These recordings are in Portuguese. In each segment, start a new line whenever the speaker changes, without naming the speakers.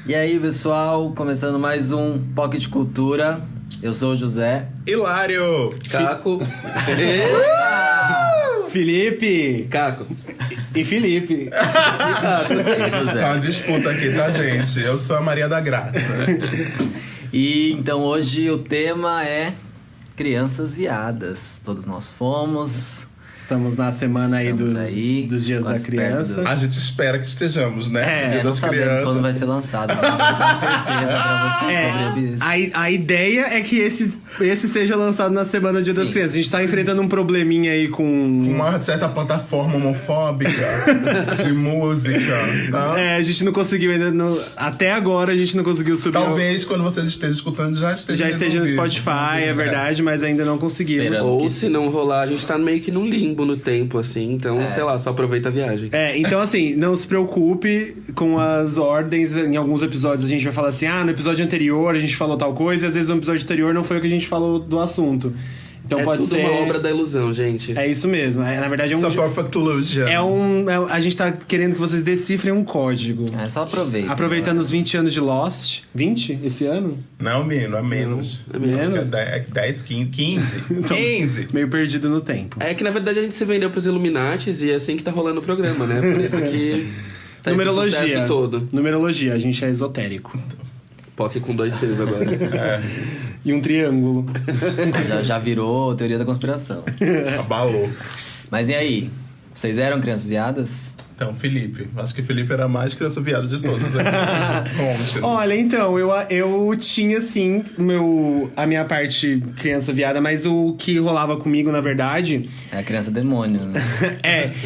E aí, pessoal, começando mais um Pocket Cultura. Eu sou o José.
Hilário!
Caco.
Felipe!
Caco.
E Felipe.
E José.
Tá uma disputa aqui, tá, gente? Eu sou a Maria da Graça.
E então hoje o tema é crianças viadas. Todos nós fomos.
Estamos na semana
Estamos
dos Dias da
quase
Criança.
perto
A gente espera que estejamos, né? Dia
não
das
sabemos
crianças.
quando vai ser lançado. Não tenho certeza pra vocês sobre isso.
A ideia é que esse seja lançado na semana do Dia das
Sim.
Crianças. A gente tá enfrentando um probleminha aí com...
Uma certa plataforma homofóbica de música, tá?
a gente não conseguiu ainda... Até agora a gente não conseguiu subir...
Talvez quando vocês estejam escutando já esteja
no
resolvido.
Spotify, é verdade, mas ainda não conseguimos.
Esperamos.
Ou se não rolar, a gente tá meio que num limbo no tempo, assim. Então, sei lá, só aproveita a viagem.
Então assim, não se preocupe com as ordens. Em alguns episódios a gente vai falar assim, no episódio anterior a gente falou tal coisa, e às vezes no episódio anterior não foi o que a gente falou do assunto. Então
É
pode
tudo
ser...
uma obra da ilusão, gente.
É isso mesmo. Na verdade é um...
It's a perfect illusion.
a gente tá querendo que vocês decifrem um código.
É só aproveita.
Aproveitando os 20 anos de Lost. 20 esse ano?
Não, menino, é menos.
É menos?
Acho que é 10, 15. 15.
Meio perdido no tempo.
É que, na verdade, a gente se vendeu pros Illuminatis e é assim que tá rolando o programa, né? Por isso que tá esse
Numerologia.
sucesso todo.
Numerologia, a gente é esotérico.
POC com 2 Cs agora.
E um triângulo.
Já virou teoria da conspiração.
Abalou.
Mas e aí? Vocês eram crianças viadas?
Então, Felipe. Acho que Felipe era a mais criança viada de todas aqui. Conte.
Olha, então, eu tinha, sim, a minha parte criança viada, mas o que rolava comigo, na verdade...
É a criança demônio, né?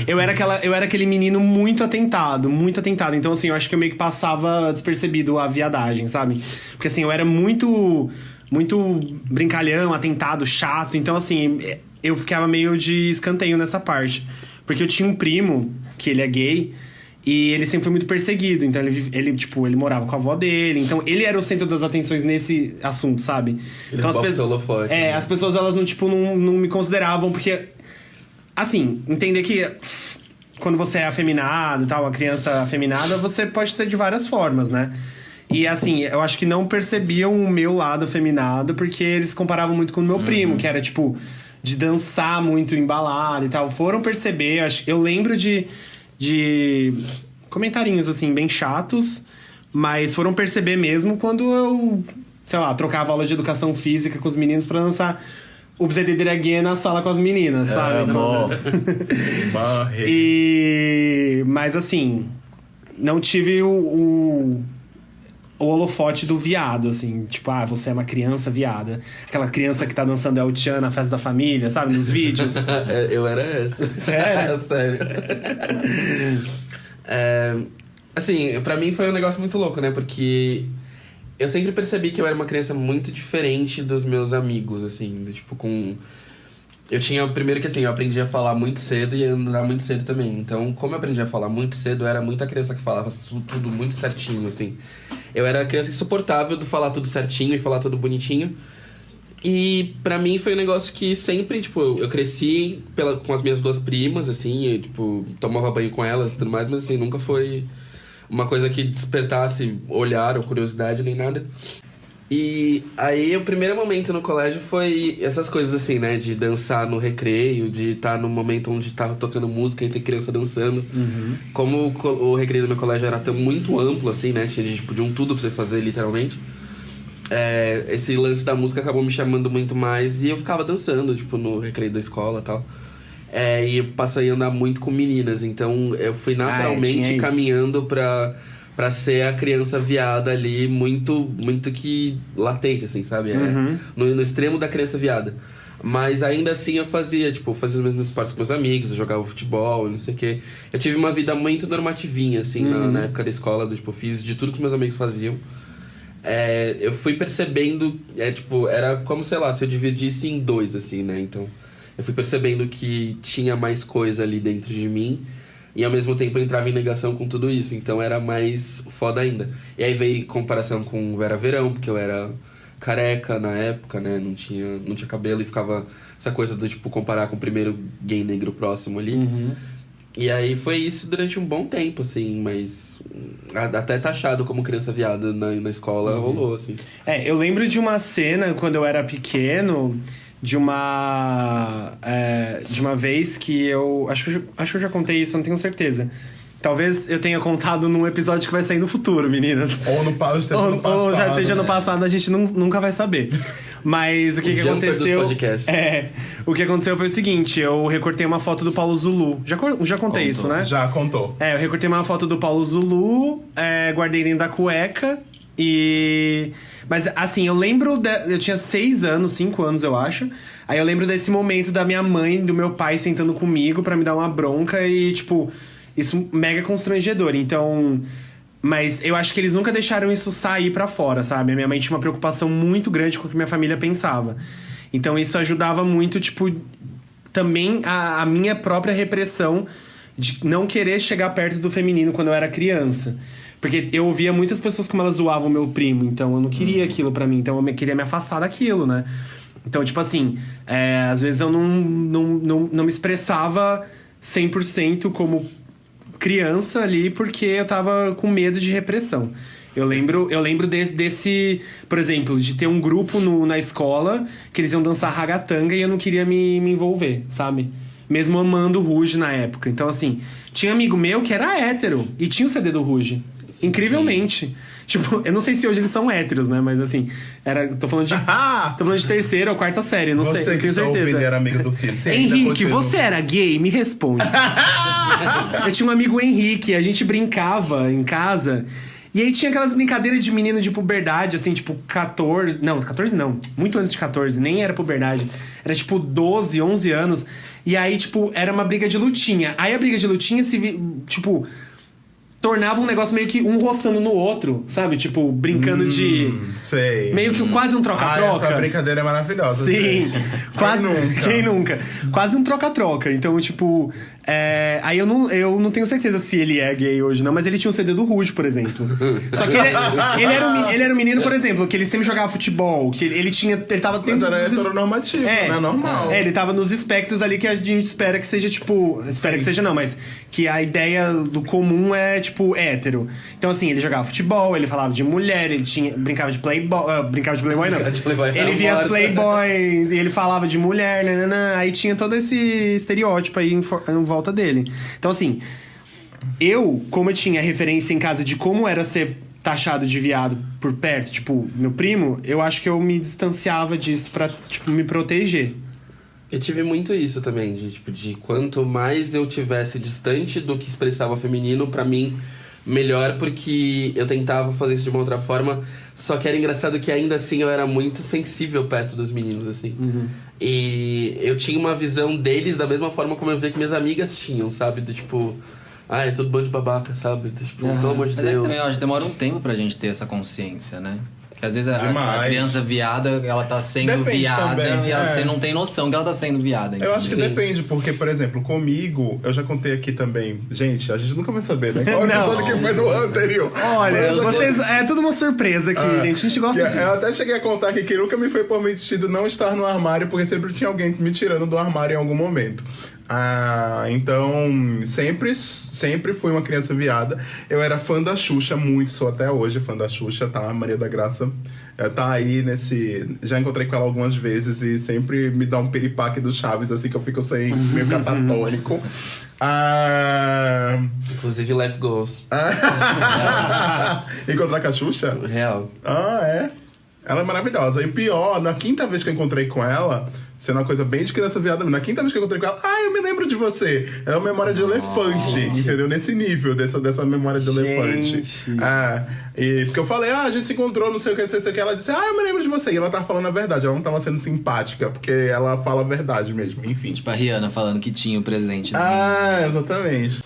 eu era aquele menino muito atentado, muito atentado. Então, assim, eu acho que eu meio que passava despercebido a viadagem, sabe? Porque, assim, eu era muito brincalhão, atentado, chato. Então, assim, eu ficava meio de escanteio nessa parte. Porque eu tinha um primo, que ele é gay, e ele sempre foi muito perseguido. Então, ele morava com a avó dele. Então, ele era o centro das atenções nesse assunto, sabe? Então, as pessoas, elas não me consideravam, porque... Assim, entender que quando você é afeminado e tal, a criança afeminada, você pode ser de várias formas, né? E, assim, eu acho que não percebiam o meu lado afeminado, porque eles comparavam muito com o meu primo, que era, de dançar muito embalado e tal. Foram perceber, eu lembro de comentarinhos, assim, bem chatos, mas foram perceber mesmo quando eu, sei lá, trocava aula de educação física com os meninos pra dançar o Bzedederaguê na sala com as meninas, sabe? Mas, assim, não tive o holofote do viado, assim. Tipo, você é uma criança viada. Aquela criança que tá dançando El Chan na festa da família, sabe? Nos vídeos.
Eu era essa.
Sério?
Sério. Assim, pra mim foi um negócio muito louco, né? Porque eu sempre percebi que eu era uma criança muito diferente dos meus amigos, assim. Eu tinha... Primeiro que, assim, eu aprendi a falar muito cedo e a andar muito cedo também. Então, como eu aprendi a falar muito cedo, eu era muita criança que falava tudo muito certinho, assim. Eu era a criança insuportável de falar tudo certinho e falar tudo bonitinho. E pra mim foi um negócio que sempre, eu cresci com as minhas 2 primas, assim, e, tomava banho com elas e tudo mais, mas, assim, nunca foi uma coisa que despertasse olhar ou curiosidade nem nada. E aí, o primeiro momento no colégio foi essas coisas assim, né? De dançar no recreio, de estar no momento onde tava tocando música e ter criança dançando. Como o recreio do meu colégio era muito amplo, assim, né? Tinha de um tudo pra você fazer, literalmente. Esse lance da música acabou me chamando muito mais e eu ficava dançando, no recreio da escola e tal. E eu passei a andar muito com meninas, então eu fui naturalmente caminhando pra ser a criança viada ali, muito que latente, assim, sabe? No extremo da criança viada. Mas ainda assim eu fazia os mesmos esportes com meus amigos, eu jogava futebol, não sei o quê. Eu tive uma vida muito normativinha, assim, na época da escola, fiz de tudo que meus amigos faziam. Eu fui percebendo, era como, sei lá, se eu dividisse em 2, assim, né? Então, eu fui percebendo que tinha mais coisa ali dentro de mim. E ao mesmo tempo eu entrava em negação com tudo isso, então era mais foda ainda. E aí veio comparação com Vera Verão, porque eu era careca na época, né? Não tinha cabelo e ficava essa coisa do comparar com o primeiro gay negro próximo ali. E aí foi isso durante um bom tempo, assim, mas até taxado como criança viada na escola rolou, assim.
Eu lembro de uma cena quando eu era pequeno, de uma vez que eu... Acho que eu já contei isso, não tenho certeza. Talvez eu tenha contado num episódio que vai sair no futuro, meninas.
Ou no passado.
Ou já esteja no passado, a gente nunca vai saber. Mas o que aconteceu... O que aconteceu foi o seguinte, eu recortei uma foto do Paulo Zulu. Já contei isso, né?
Já contou.
Eu recortei uma foto do Paulo Zulu, guardei dentro da cueca e... Mas assim, eu lembro... Eu tinha 6 anos, 5 anos, eu acho. Aí eu lembro desse momento da minha mãe e do meu pai sentando comigo pra me dar uma bronca e, tipo... Isso mega constrangedor, então... Mas eu acho que eles nunca deixaram isso sair pra fora, sabe? A minha mãe tinha uma preocupação muito grande com o que minha família pensava. Então isso ajudava muito, tipo... Também a minha própria repressão de não querer chegar perto do feminino quando eu era criança. Porque eu ouvia muitas pessoas como elas zoavam meu primo, então eu não queria aquilo pra mim. Então eu queria me afastar daquilo, né? Então, tipo assim... às vezes eu não me expressava 100% como... criança ali, porque eu tava com medo de repressão. Eu lembro desse... Por exemplo, de ter um grupo na escola que eles iam dançar ragatanga e eu não queria me envolver, sabe? Mesmo amando o Ruge na época. Então, assim, tinha amigo meu que era hétero e tinha o CD do Ruge. Incrivelmente. Tipo, eu não sei se hoje eles são héteros, né? Mas assim, tô falando de terceira ou quarta série, não sei, não tenho certeza.
Você era amigo do filho.
Henrique, você era gay? Me responde. Eu tinha um amigo Henrique, a gente brincava em casa. E aí tinha aquelas brincadeiras de menino de puberdade, assim, tipo 14... Não, 14 não. Muito antes de 14, nem era puberdade. Era tipo 12, 11 anos. E aí, tipo, era uma briga de lutinha. Aí a briga de lutinha tipo... tornava um negócio meio que um roçando no outro, sabe? Tipo, brincando de...
Sei.
Meio que quase um troca-troca.
Essa brincadeira é maravilhosa.
Sim.
Gente.
Quase... Quem nunca? Quase um troca-troca. Então, tipo... Aí eu não tenho certeza se ele é gay hoje, não. Mas ele tinha um CD do Ruge, por exemplo. Só que ele era um menino, por exemplo, que ele sempre jogava futebol. Que ele tava...
Mas era heteronormativo, né? Normal.
Ele tava nos espectros ali que a gente espera que seja, tipo... Espera que seja não, mas... Que a ideia do comum é, tipo, hétero. Então, assim, ele jogava futebol, ele falava de mulher, ele brincava de playboy... brincava de playboy, não. Ele via as playboy, ele falava de mulher, nananã. Aí tinha todo esse estereótipo aí em volta dele. Então, assim, como eu tinha referência em casa de como era ser taxado de viado por perto, tipo, meu primo, eu acho que eu me distanciava disso pra, tipo, me proteger.
Eu tive muito isso também, de quanto mais eu tivesse distante do que expressava feminino, pra mim, melhor, porque eu tentava fazer isso de uma outra forma, só que era engraçado que ainda assim eu era muito sensível perto dos meninos, assim.
Uhum.
E eu tinha uma visão deles da mesma forma como eu via que minhas amigas tinham, sabe? Do tipo... é tudo bando de babaca, sabe? Do, tipo, pelo amor de Deus.
Mas também, eu acho que demora um tempo pra gente ter essa consciência, né? Porque às vezes a criança viada, ela tá sendo viada também, e você não tem noção que ela tá sendo viada.
Eu acho que depende, porque, por exemplo, comigo, eu já contei aqui também. Gente, a gente nunca vai saber, né? Qual episódio que foi no anterior?
Olha, é tudo uma surpresa aqui, gente. A gente gosta disso.
Eu até cheguei a contar aqui que nunca me foi permitido não estar no armário, porque sempre tinha alguém me tirando do armário em algum momento. Então, sempre fui uma criança viada. Eu era fã da Xuxa, muito, sou até hoje fã da Xuxa, tá? A Maria da Graça tá aí já encontrei com ela algumas vezes e sempre me dá um piripaque do Chaves, assim, que eu fico meio catatônico.
Inclusive Life Goals.
Encontrar com a Xuxa?
Real.
É. Ela é maravilhosa. E pior, na quinta vez que eu encontrei com ela, sendo uma coisa bem de criança viada, na quinta vez que eu encontrei com ela, eu me lembro de você. É uma memória de elefante, entendeu? Nesse nível, dessa memória de elefante. E porque eu falei, a gente se encontrou, não sei o que. Ela disse, eu me lembro de você. E ela tava falando a verdade, ela não tava sendo simpática, porque ela fala a verdade mesmo, enfim.
Tipo a Rihanna falando que tinha o presente. Né?
Exatamente.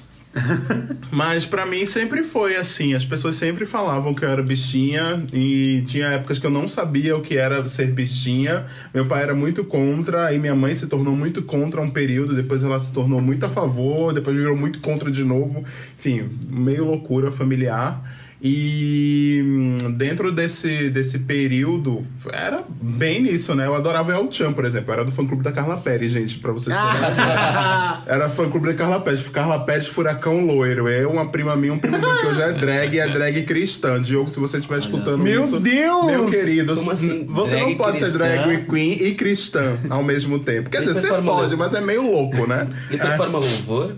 Mas pra mim sempre foi assim. As pessoas sempre falavam que eu era bichinha. E tinha épocas que eu não sabia o que era ser bichinha. Meu pai era muito contra. E minha mãe se tornou muito contra um período. Depois ela se tornou muito a favor. Depois virou muito contra de novo. Enfim, meio loucura familiar. E dentro desse período, era bem nisso, né? Eu adorava El Chan, por exemplo. Eu era do fã-clube da Carla Pérez, gente, pra vocês terem. Era fã-clube da Carla Pérez. Carla Pérez, Furacão Loiro. Eu, uma prima minha, um primo meu que hoje é drag, e é drag cristã. Diogo, se você estiver escutando
meu
isso...
Deus!
Meu querido,
assim?
você não pode ser drag queen e cristã ao mesmo tempo. Quer dizer, você pode, mas é meio louco, né?
Ele performa louvor?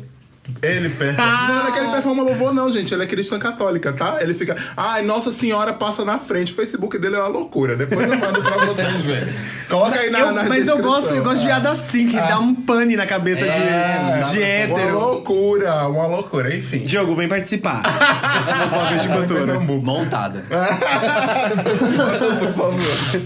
Ele performa. Não é que ele performa louvor, não, gente. Ele é cristã católica, tá? Ele fica. Ai, Nossa Senhora passa na frente. O Facebook dele é uma loucura. Depois eu mando pra vocês verem. Coloca aí na
Mas eu gosto de viado assim, que dá um pane na cabeça de hétero.
Uma loucura, enfim.
Diogo, vem participar. de cultura.
Montada.
Por favor.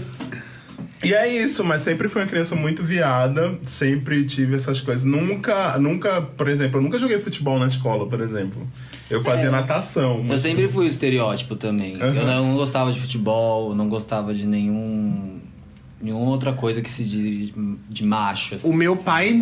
E é isso, mas sempre fui uma criança muito viada, sempre tive essas coisas. Nunca, por exemplo, eu nunca joguei futebol na escola, por exemplo. Eu fazia natação.
Eu sempre fui o estereótipo também. Eu não gostava de futebol, não gostava de nenhuma outra coisa que se diz de macho, assim.
O meu pai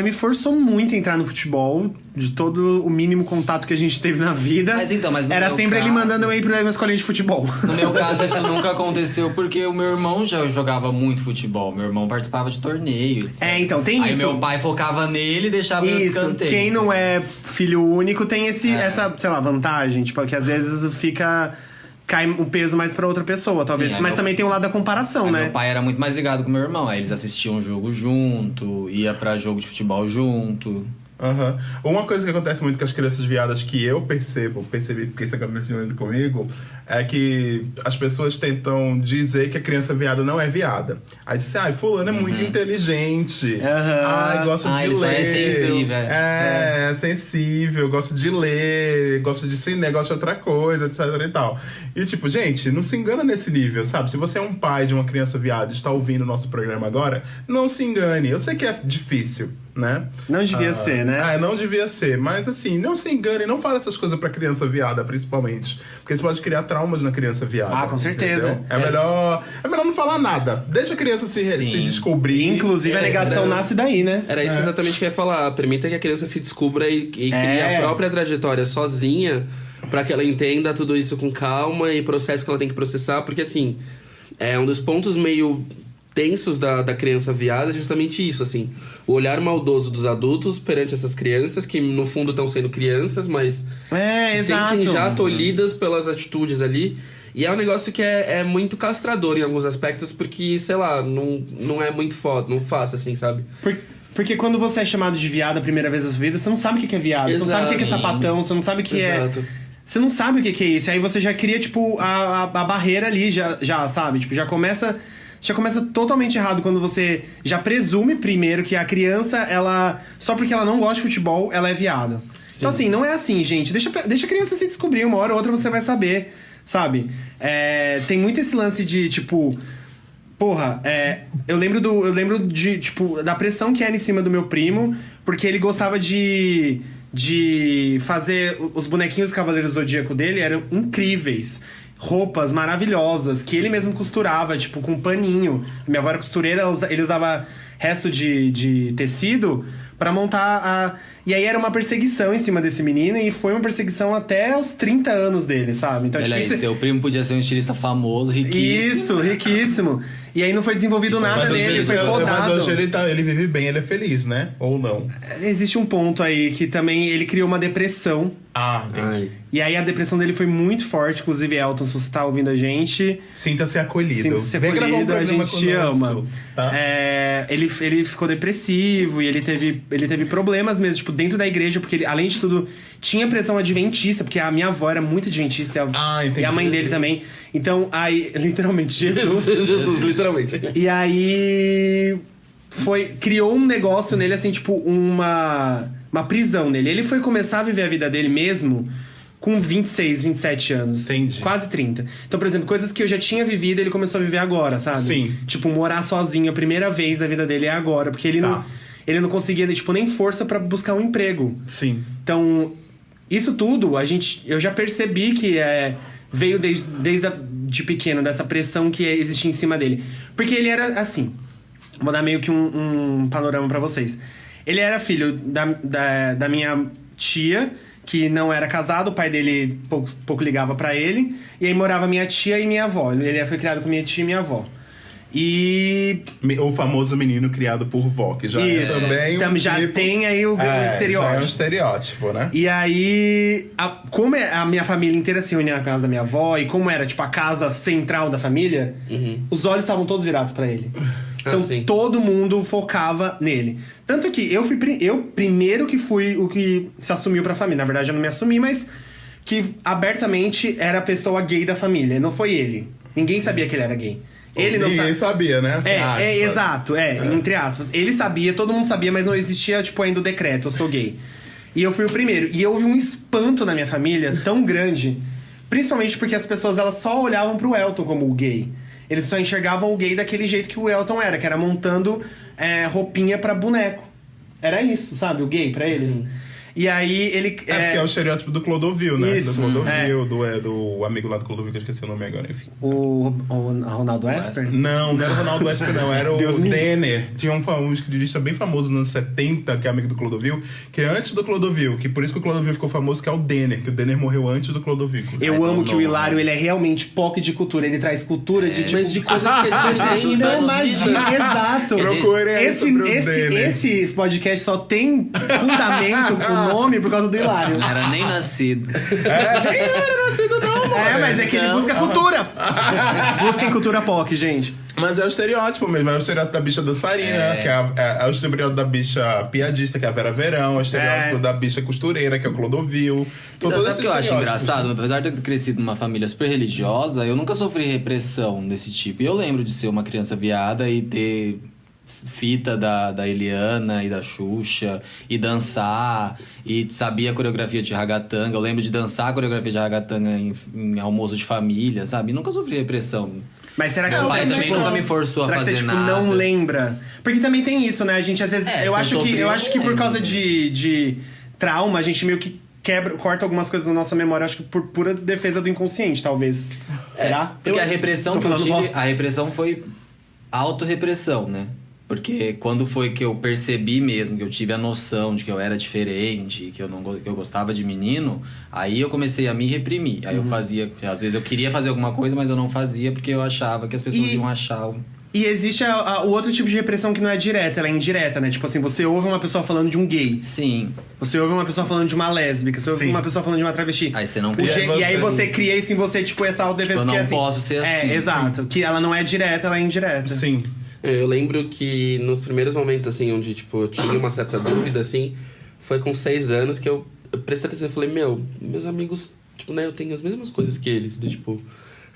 me forçou muito a entrar no futebol, de todo o mínimo contato que a gente teve na vida.
Mas no
era
meu
sempre ele mandando eu ir pra uma escolinha de futebol.
No meu caso, isso nunca aconteceu porque o meu irmão já jogava muito futebol. Meu irmão participava de torneios.
Então tem
Aí
isso.
Aí meu pai focava nele e deixava eu escanteio.
Quem não é filho único tem essa, sei lá, vantagem, tipo, que às vezes cai o peso mais pra outra pessoa, talvez.
Sim,
mas também tem um lado da comparação, né?
Meu pai era muito mais ligado com meu irmão. Aí eles assistiam o jogo junto, ia pra jogo de futebol junto.
Uma coisa que acontece muito com as crianças viadas que eu percebi porque isso acaba mexendo comigo, é que as pessoas tentam dizer que a criança viada não é viada. Aí diz assim, fulano é muito inteligente. Gosta de ler.
É sensível.
É sensível, gosta de ler, gosta de cinema, gosta de outra coisa, etc e tal. E tipo, gente, não se engana nesse nível, sabe? Se você é um pai de uma criança viada e está ouvindo o nosso programa agora, não se engane. Eu sei que é difícil, né?
Não devia ser, né?
Não devia ser. Mas assim, não se engane, não fale essas coisas pra criança viada, principalmente. Porque isso pode criar traumas na criança viada.
Com certeza.
É melhor não falar nada. Deixa a criança se descobrir.
Inclusive, a negação nasce daí, né?
Era isso exatamente que eu ia falar. Permita que a criança se descubra e crie a própria trajetória sozinha, pra que ela entenda tudo isso com calma e processo que ela tem que processar. Porque, assim, é um dos pontos meio tensos da criança viada é justamente isso, assim. O olhar maldoso dos adultos perante essas crianças, que no fundo estão sendo crianças, mas se sentem já tolhidas pelas atitudes ali. E é um negócio que é muito castrador em alguns aspectos, porque, sei lá, não é muito foda, não fácil, assim, sabe?
Porque quando você é chamado de viado a primeira vez na sua vida, você não sabe o que é viado, você não sabe o que é sapatão, você não sabe o que é... Você não sabe o que é isso, aí você já cria, tipo, a barreira ali, já sabe? Tipo, já começa totalmente errado quando você já presume primeiro que a criança, ela... Só porque ela não gosta de futebol, ela é viado. Sim. Então, assim, não é assim, gente. Deixa a criança se descobrir, uma hora ou outra você vai saber, sabe? Tem muito esse lance de, tipo... Porra, eu lembro de, tipo, da pressão que era em cima do meu primo, porque ele gostava de fazer... Os bonequinhos do Cavaleiro Zodíaco dele eram incríveis. Roupas maravilhosas, que ele mesmo costurava, tipo, com paninho. Minha avó era costureira, ele usava resto de tecido pra montar E aí era uma perseguição em cima desse menino, e foi uma perseguição até os 30 anos dele, sabe? Então,
seu primo podia ser um estilista famoso, riquíssimo.
Isso, riquíssimo. E aí não foi desenvolvido nada nele, foi podado.
Mas hoje ele vive bem, ele é feliz, né? Ou não?
Existe um ponto aí que também ele criou uma depressão.
Entendi.
E aí a depressão dele foi muito forte, inclusive, Elton, se você tá ouvindo a gente...
Sinta-se acolhido.
Sinta-se acolhido, a gente te ama.
Tá?
Ele ficou depressivo e ele teve problemas mesmo, tipo, dentro da igreja, porque ele, além de tudo, tinha pressão adventista, porque a minha avó era muito adventista e a mãe dele também. Então, aí, literalmente, Jesus,
literalmente.
E aí criou um negócio nele, assim, tipo, uma prisão nele. Ele foi começar a viver a vida dele mesmo com 26, 27 anos.
Entendi.
Quase 30. Então, por exemplo, coisas que eu já tinha vivido, ele começou a viver agora, sabe?
Sim.
Tipo, morar sozinho, a primeira vez da vida dele é agora. Porque ele não conseguia, tipo, nem força pra buscar um emprego.
Sim.
Então, isso tudo, eu já percebi que veio de pequeno, dessa pressão que existia em cima dele. Porque ele era assim... Vou dar meio que um panorama pra vocês. Ele era filho da minha tia, que não era casado, o pai dele pouco ligava pra ele. E aí morava minha tia e minha avó. Ele foi criado com minha tia e minha avó. E...
O famoso menino criado por vó, que já
isso,
é também
já
tipo,
tem aí o estereótipo.
Já é um estereótipo, né?
E aí, como a minha família inteira se reunia na casa da minha avó, e como era, tipo, a casa central da família, os olhos estavam todos virados pra ele. Então, todo mundo focava nele. Tanto que eu primeiro que fui o que se assumiu pra família. Na verdade, eu não me assumi, mas que abertamente era a pessoa gay da família. Não foi ele. Ninguém sabia que ele era gay. Ele não
Ninguém sabia, né?
Assim, exato, entre aspas. Ele sabia, todo mundo sabia, mas não existia, tipo, ainda o decreto, eu sou gay. E eu fui o primeiro. E houve um espanto na minha família tão grande, principalmente porque as pessoas, elas só olhavam pro Elton como o gay. Eles só enxergavam o gay daquele jeito que o Elton era, que era montando roupinha pra boneco. Era isso, sabe? O gay pra eles. Sim. E aí ele...
porque é o estereótipo do Clodovil, né?
Isso,
do Clodovil, do amigo lá do Clodovil, que eu esqueci o nome agora, enfim.
O Ronaldo Esper?
Não era o Ronaldo Esper, não. Era o Denner. Tinha um estilista bem famoso nos anos 70, que é amigo do Clodovil, que é antes do Clodovil, que por isso que o Clodovil ficou famoso, que é o Denner, que o Denner morreu antes do Clodovil.
Eu amo que o Hilário, ele é realmente POC de cultura. Ele traz cultura de tipo...
Mas de coisas que a gente
não imagina. Exato.
Procurem aí sobre o Denner.
Esse podcast só tem fundamento com nome por causa do Hilário.
Não era nem nascido.
Nem era nascido, não, mano.
Mas é que ele busca cultura. Busquem cultura POC, gente.
Mas é o estereótipo mesmo. É o estereótipo da bicha dançarina, que é o estereótipo da bicha piadista, que é a Vera Verão. É o estereótipo da bicha costureira, que é o Clodovil.
Sabe o que eu acho engraçado? Apesar de eu ter crescido numa família super religiosa, eu nunca sofri repressão desse tipo. E eu lembro de ser uma criança viada e ter fita da Eliana e da Xuxa, e dançar, e sabia a coreografia de ragatanga. Eu lembro de dançar a coreografia de ragatanga em almoço de família, sabe? E nunca sofri repressão.
Mas será que
meu pai também nunca me forçou a fazer nada?
Será que você, não lembra? Porque também tem isso, né? A gente, às vezes... eu acho que por causa de trauma, a gente meio que corta algumas coisas da nossa memória, acho que por pura defesa do inconsciente, talvez. Será?
Porque a repressão que eu tive... A repressão foi autorrepressão, né? Porque quando foi que eu percebi mesmo, que eu tive a noção de que eu era diferente, que eu gostava de menino, aí eu comecei a me reprimir. Aí eu fazia... Às vezes eu queria fazer alguma coisa, mas eu não fazia porque eu achava que as pessoas iam achar...
E existe o outro tipo de repressão que não é direta, ela é indireta, né? Tipo assim, você ouve uma pessoa falando de um gay.
Sim.
Você ouve uma pessoa falando de uma lésbica. Você ouve uma pessoa falando de uma travesti.
Aí você não
E aí você cria isso em você, tipo, essa autodefesa.
Tipo, eu não posso ser assim.
Exato. Que ela não é direta, ela é indireta.
Sim.
Eu lembro que nos primeiros momentos, assim, onde, tipo, eu tinha uma certa dúvida, assim, foi com 6 anos que eu prestei atenção e falei, meus amigos, tipo, né, eu tenho as mesmas coisas que eles, do, tipo,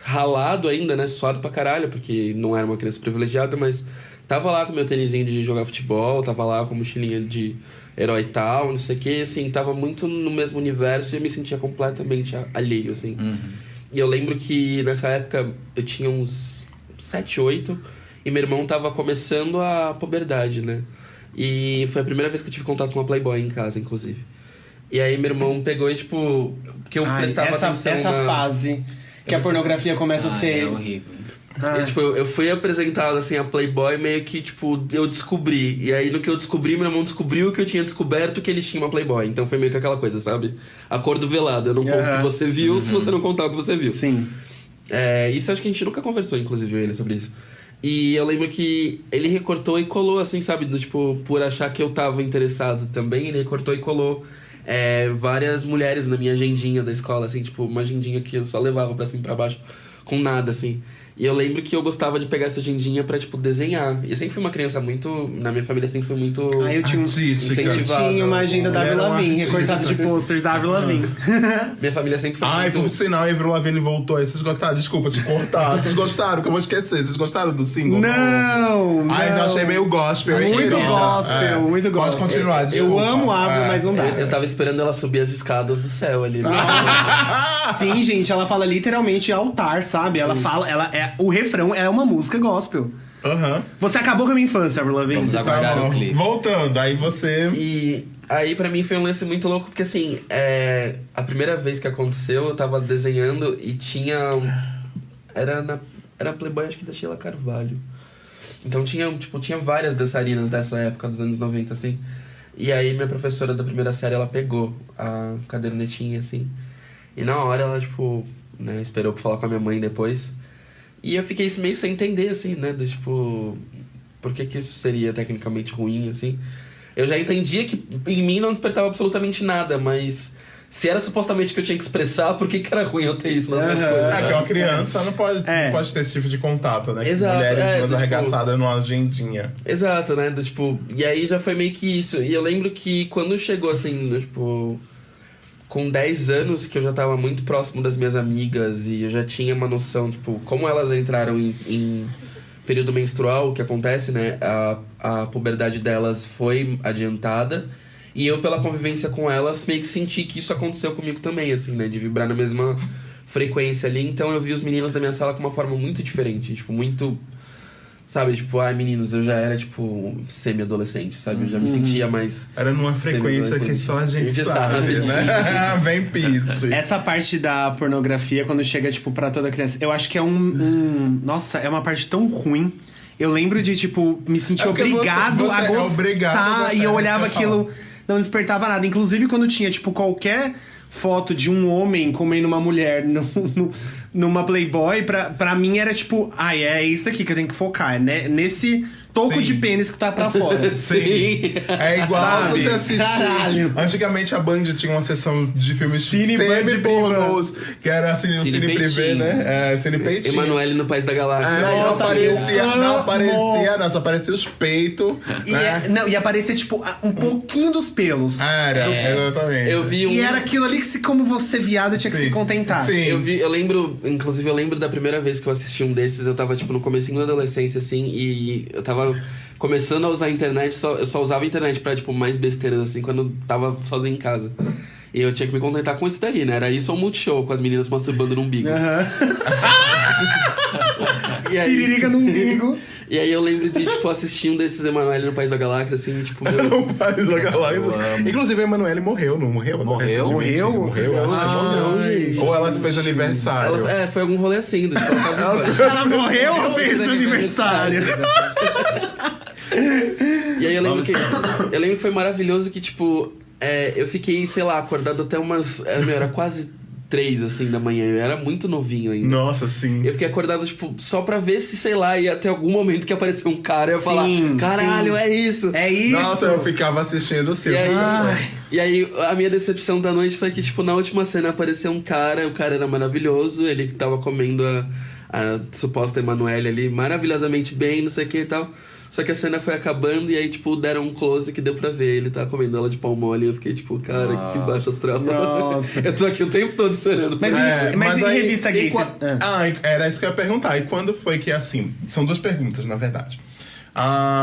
ralado ainda, né, suado pra caralho, porque não era uma criança privilegiada, mas tava lá com meu tênisinho de jogar futebol, tava lá com mochilinha de herói e tal, não sei o que, assim, tava muito no mesmo universo e eu me sentia completamente alheio, assim. E eu lembro que nessa época eu tinha uns 7, 8... E meu irmão tava começando a puberdade, né? E foi a primeira vez que eu tive contato com uma Playboy em casa, inclusive. E aí meu irmão pegou e, tipo... Que eu prestava atenção
essa fase que a pornografia começa a ser...
É horrível.
E, tipo, eu fui apresentado, assim, a Playboy meio que, tipo, eu descobri. E aí, no que eu descobri, meu irmão descobriu que eu tinha descoberto que ele tinha uma Playboy. Então foi meio que aquela coisa, sabe? Acordo velado. Eu não conto o que você viu se você não contar o que você viu.
Sim.
Isso acho que a gente nunca conversou, inclusive, ele sobre isso. E eu lembro que ele recortou e colou, assim, sabe? Do, tipo, por achar que eu tava interessado também, ele recortou e colou várias mulheres na minha agendinha da escola, assim, tipo, uma agendinha que eu só levava pra cima e pra baixo, com nada, assim. E eu lembro que eu gostava de pegar essa agendinha pra, tipo, desenhar. E eu sempre fui uma criança muito... Na minha família sempre fui muito
eu tinha
incentivado.
Eu tinha uma agenda da Avril Lavigne, recortada de posters da Avril Lavigne.
Minha família sempre foi muito...
por sinal, a Avril Lavigne voltou aí. Vocês gostaram? Desculpa te cortar. Vocês gostaram? Que eu vou esquecer. Vocês gostaram do single?
Não!
Eu achei meio gospel.
Muito gospel, muito gospel.
Pode continuar, desculpa.
Eu amo a Avril, mas não dá.
Eu tava esperando ela subir as escadas do céu ali.
Sim, gente, ela fala literalmente altar, sabe? Ela fala... O refrão é uma música gospel. Você acabou com a minha infância, Avril Lavigne.
Vamos aguardar o clipe.
Voltando, aí você...
E aí pra mim foi um lance muito louco, porque assim, a primeira vez que aconteceu, eu tava desenhando e tinha... Era a Playboy, acho que da Sheila Carvalho. Então tinha várias dançarinas dessa época, dos anos 90, assim. E aí minha professora da primeira série, ela pegou a cadernetinha, assim. E na hora ela, tipo, né, esperou pra falar com a minha mãe depois. E eu fiquei meio sem entender, assim, né? Do, tipo, por que isso seria tecnicamente ruim, assim. Eu já entendia que em mim não despertava absolutamente nada, mas se era supostamente que eu tinha que expressar, por que era ruim eu ter isso nas minhas coisas?
É que uma criança não pode ter esse tipo de contato, né?
Exato,
Mulheres mais
tipo,
arregaçadas numa agendinha.
Exato, né? Do, tipo, e aí já foi meio que isso. E eu lembro que quando chegou, assim, do, tipo, com 10 anos, que eu já tava muito próximo das minhas amigas e eu já tinha uma noção, tipo, como elas entraram em período menstrual, o que acontece, né? A puberdade delas foi adiantada. E eu, pela convivência com elas, meio que senti que isso aconteceu comigo também, assim, né? De vibrar na mesma frequência ali. Então eu vi os meninos da minha sala com uma forma muito diferente. Tipo, muito... Sabe, tipo, meninos, eu já era, tipo, semi-adolescente, sabe? Eu já me sentia mais...
Era numa frequência que só a gente sabe, né? Vem pizza.
Essa parte da pornografia, quando chega, tipo, pra toda criança, eu acho que é Nossa, é uma parte tão ruim. Eu lembro de, tipo, me sentir obrigado
você
a
é
gostar.
obrigado
e eu olhava aquilo, não despertava nada. Inclusive, quando tinha, tipo, qualquer foto de um homem comendo uma mulher numa Playboy, pra mim era tipo, é isso aqui que eu tenho que focar, né? Nesse toco de pênis que tá pra fora.
Sim. É igual
sabe?
Você assistir.
Caralho.
Antigamente a Band tinha uma sessão de filmes
Cine
semi-pornôs, que era assim, o Cine Privé, né? Cine Peitinho.
Emanuele no País da Galáxia.
Não aparecia, só aparecia os peitos.
E aparecia, tipo, um pouquinho dos pelos.
Exatamente.
Eu vi
E era aquilo ali que, como você viado, tinha que se contentar.
Sim.
Eu lembro da primeira vez que eu assisti um desses, eu tava, tipo, no comecinho da adolescência, assim, e eu tava começando a usar a internet, eu só usava a internet pra, tipo, mais besteiras, assim, quando eu tava sozinho em casa. E eu tinha que me contentar com isso daí, né? Era isso ou Multishow, com as meninas masturbando no umbigo.
Siririca no umbigo.
E aí eu lembro de, tipo, assistir um desses Emanuele no País da Galáxia, assim, tipo...
No País da Galáxia. Inclusive, a Emanuele morreu, não morreu?
Morreu?
Não,
gente.
Ou ela fez aniversário.
Foi algum rolê assim, tipo,
Ela morreu ou fez aniversário?
E aí eu lembro que foi maravilhoso que, tipo, eu fiquei, sei lá, acordado até umas... Era quase 3, assim, da manhã. Eu era muito novinho ainda.
Nossa, sim.
Eu fiquei acordado, tipo, só pra ver se, sei lá, ia ter algum momento que apareceu um cara e eu ia falar, caralho, é isso.
É isso.
Nossa, eu ficava assistindo o filme.
E aí, a minha decepção da noite foi que, tipo, na última cena apareceu um cara, o cara era maravilhoso, ele tava comendo a suposta Emanuele ali maravilhosamente bem, não sei o que e tal. Só que a cena foi acabando e aí, tipo, deram um close que deu pra ver. Ele tava comendo ela de pau mole e eu fiquei, tipo, cara, que baixo astral.
Nossa.
Eu tô aqui o tempo todo esperando.
Mas em revista gay...
Era isso que eu ia perguntar. E quando foi que, assim... São duas perguntas, na verdade.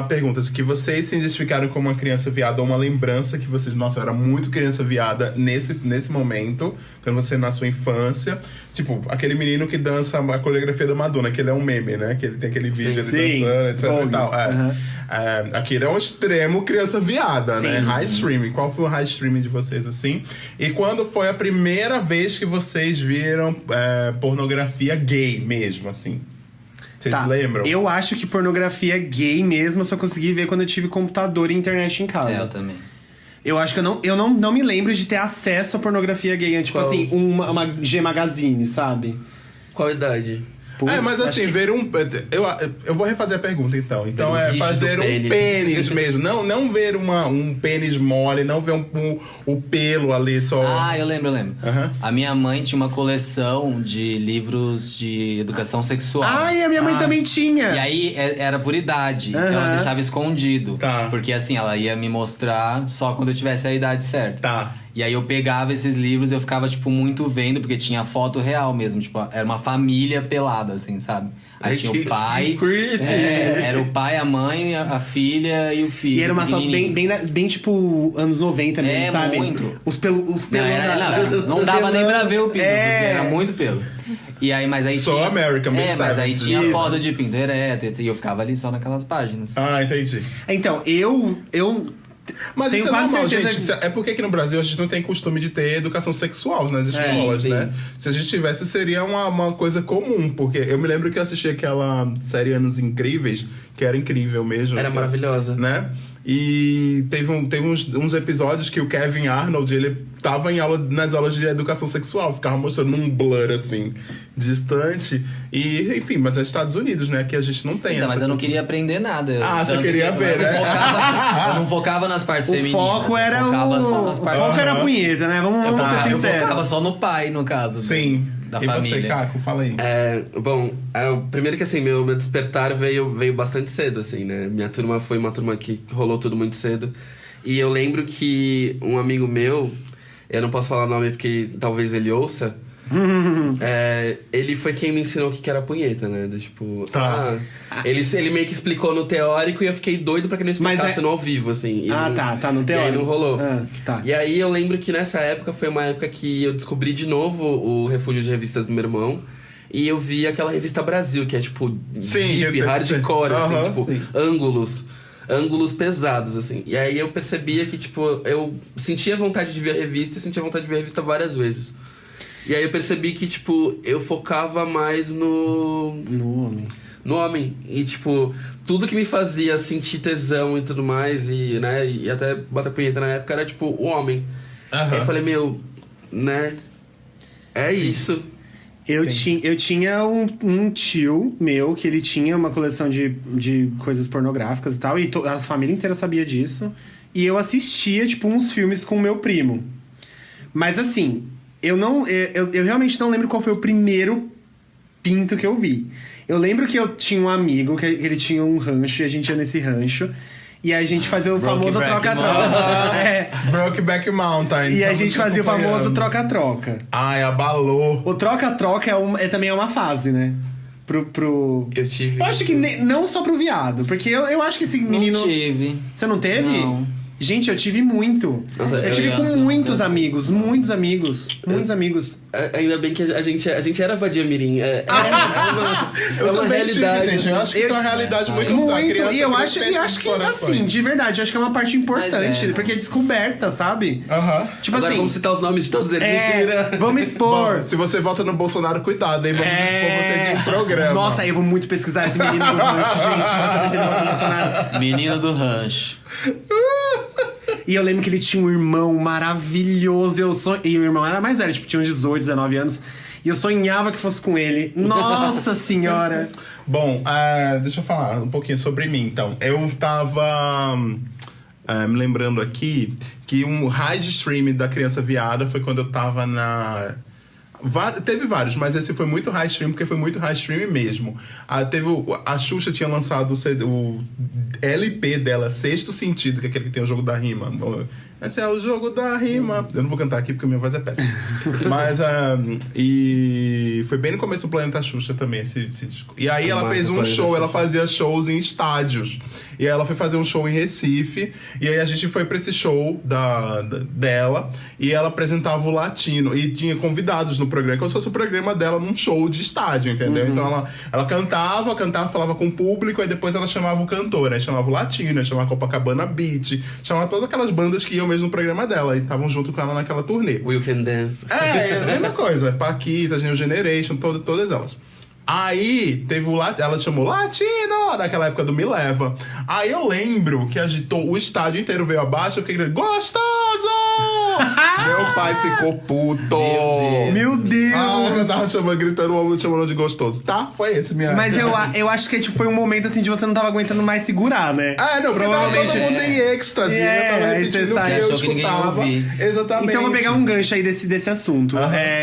Perguntas que vocês se identificaram como uma criança viada ou uma lembrança que vocês... Nossa, eu era muito criança viada nesse momento, quando você na sua infância. Tipo, aquele menino que dança a coreografia da Madonna, que ele é um meme, né? Que ele tem aquele vídeo dançando, etc e tal. Aquele é um extremo criança viada, né? High streaming. Qual foi o high streaming de vocês, assim? E quando foi a primeira vez que vocês viram pornografia gay mesmo, assim? Vocês lembram?
Eu acho que pornografia gay mesmo eu só consegui ver quando eu tive computador e internet em casa.
Eu também.
Eu acho que eu não me lembro de ter acesso à pornografia gay. Tipo assim, uma G Magazine, sabe?
Qual idade?
Putz,
mas assim, ver um... Eu vou refazer a pergunta, então. Então fazer um pênis mesmo. Não ver um pênis mole, não ver o pelo ali só...
Eu lembro. A minha mãe tinha uma coleção de livros de educação sexual.
E a minha mãe também tinha.
E aí era por idade, que ela deixava escondido.
Tá.
Porque assim, ela ia me mostrar só quando eu tivesse a idade certa.
Tá.
E aí eu pegava esses livros e eu ficava, tipo, muito vendo, porque tinha foto real mesmo. Tipo, era uma família pelada, assim, sabe? Aí tinha o pai. Era o pai, a mãe, a filha e o filho.
E era uma foto bem tipo anos 90 mesmo, sabe?
Muito.
Os pelos.
Não dava nem pra ver o pinto, porque era muito pelo. E aí, mas aí
só
tinha...
American,
mas aí tinha foto de pinto ereto, e eu ficava ali só naquelas páginas.
Entendi.
Então,
Mas
tenho
isso é
quase
normal,
certeza
gente. É porque aqui no Brasil a gente não tem costume de ter educação sexual nas escolas,
sim.
né? Se a gente tivesse, seria uma coisa comum. Porque eu me lembro que eu assisti aquela série Anos Incríveis, que era incrível mesmo.
Era maravilhosa.
Né? E teve uns episódios que o Kevin Arnold, ele tava nas aulas de educação sexual, ficava mostrando um blur, assim, distante. E, enfim, mas é Estados Unidos, né? Que a gente não tem
Então, mas eu não queria aprender nada.
Você queria ver, né?
Eu não focava nas partes femininas.
Foco era
eu focava só nas
o
partes
foco era a punheta, né? Vamos ser
Eu
sinceros.
focava só no pai, no caso.
Sim.
Da
e
família.
você, Caco? Fala aí.
Primeiro que assim, meu despertar veio bastante cedo, assim, né? Minha turma foi uma turma que rolou tudo muito cedo. E eu lembro que um amigo meu, eu não posso falar o nome porque talvez ele ouça, ele foi quem me ensinou o que era punheta, né? Tipo, ele meio que explicou no teórico e eu fiquei doido pra que ele explicasse no ao vivo, assim.
Tá no teórico.
E aí não rolou.
Tá.
E aí eu lembro que nessa época foi uma época que eu descobri de novo o refúgio de revistas do meu irmão. E eu vi aquela revista Brasil, que é tipo deep, hardcore, assim, tipo, ângulos pesados, assim. E aí eu percebia que, tipo, eu sentia vontade de ver a revista e sentia vontade de ver a revista várias vezes. E aí eu percebi que, tipo, eu focava mais no homem. E, tipo, tudo que me fazia sentir tesão e tudo mais, e, né, e até bota punheta na época, era, tipo, o homem. Aí eu falei, né, é isso.
Eu tinha um tio meu que ele tinha uma coleção de coisas pornográficas e tal, e a família inteira sabia disso. E eu assistia, tipo, uns filmes com o meu primo. Mas assim, eu realmente não lembro qual foi o primeiro pinto que eu vi. Eu lembro que eu tinha um amigo que ele tinha um rancho e a gente ia nesse rancho. E aí a gente fazia o famoso troca-troca.
Brokeback Mountain.
E a gente fazia o famoso troca-troca.
Ai, abalou.
O troca-troca também é uma fase, né?
Eu tive.
Eu acho que não só pro viado, porque eu acho que esse menino.
Não tive.
Você não teve?
Não.
Gente, eu tive muito.
Nossa,
eu tive com muitos amigos. Muitos amigos.
Ainda bem que a gente era vadia mirim. É uma realidade.
Gente, eu acho que isso é uma realidade muito
E eu acho que, assim, de verdade, eu acho que é uma parte importante, porque é descoberta, sabe? Tipo
agora
assim.
vamos citar os nomes de todos eles.
Vamos expor.
Bom, se você vota no Bolsonaro, cuidado, hein? Vamos expor vocês em programa.
Nossa, eu vou muito pesquisar esse menino do rancho, gente, pra saber se ele vota no Bolsonaro.
Menino do rancho.
E eu lembro que ele tinha um irmão maravilhoso. E o irmão era mais velho, tipo, tinha uns 18, 19 anos. E eu sonhava que fosse com ele. Nossa senhora!
Bom, deixa eu falar um pouquinho sobre mim, então. Eu tava me lembrando aqui que um high stream da Criança Viada foi quando eu tava na... Teve vários, mas esse foi muito high stream, porque foi muito high stream mesmo. A Xuxa tinha lançado o LP dela, Sexto Sentido, que é aquele que tem o jogo da rima. Esse é o jogo da rima. Eu não vou cantar aqui porque minha voz é péssima. Mas, e foi bem no começo do Planeta Xuxa também, esse disco. E aí ela fez um show, ela fazia shows em estádios. E aí ela foi fazer um show em Recife. E aí a gente foi pra esse show dela. E ela apresentava o Latino. E tinha convidados no programa, como se fosse o programa dela num show de estádio, entendeu? Então ela cantava, falava com o público. Aí depois ela chamava o cantor, né? Chamava o Latino, chamava Copacabana Beat. Chamava todas aquelas bandas que iam mesmo no programa dela. E estavam junto com ela naquela turnê.
Will Can Dance.
É a mesma coisa. Paquita, New Generation, todas elas. Aí teve ela chamou Latino naquela época do Me Leva. Aí eu lembro que agitou o estádio inteiro, veio abaixo, eu fiquei gritando, gostoso! Meu pai ficou puto.
Meu Deus!
Eu tava gritando, chamando de gostoso. Tá? Foi esse minha...
Mas eu acho que tipo, foi um momento assim de você não tava aguentando mais segurar, né?
Não, provavelmente todo mundo em êxtase. Eu tava repetindo o que eu escutava. Exatamente.
Então eu vou pegar um gancho aí desse assunto.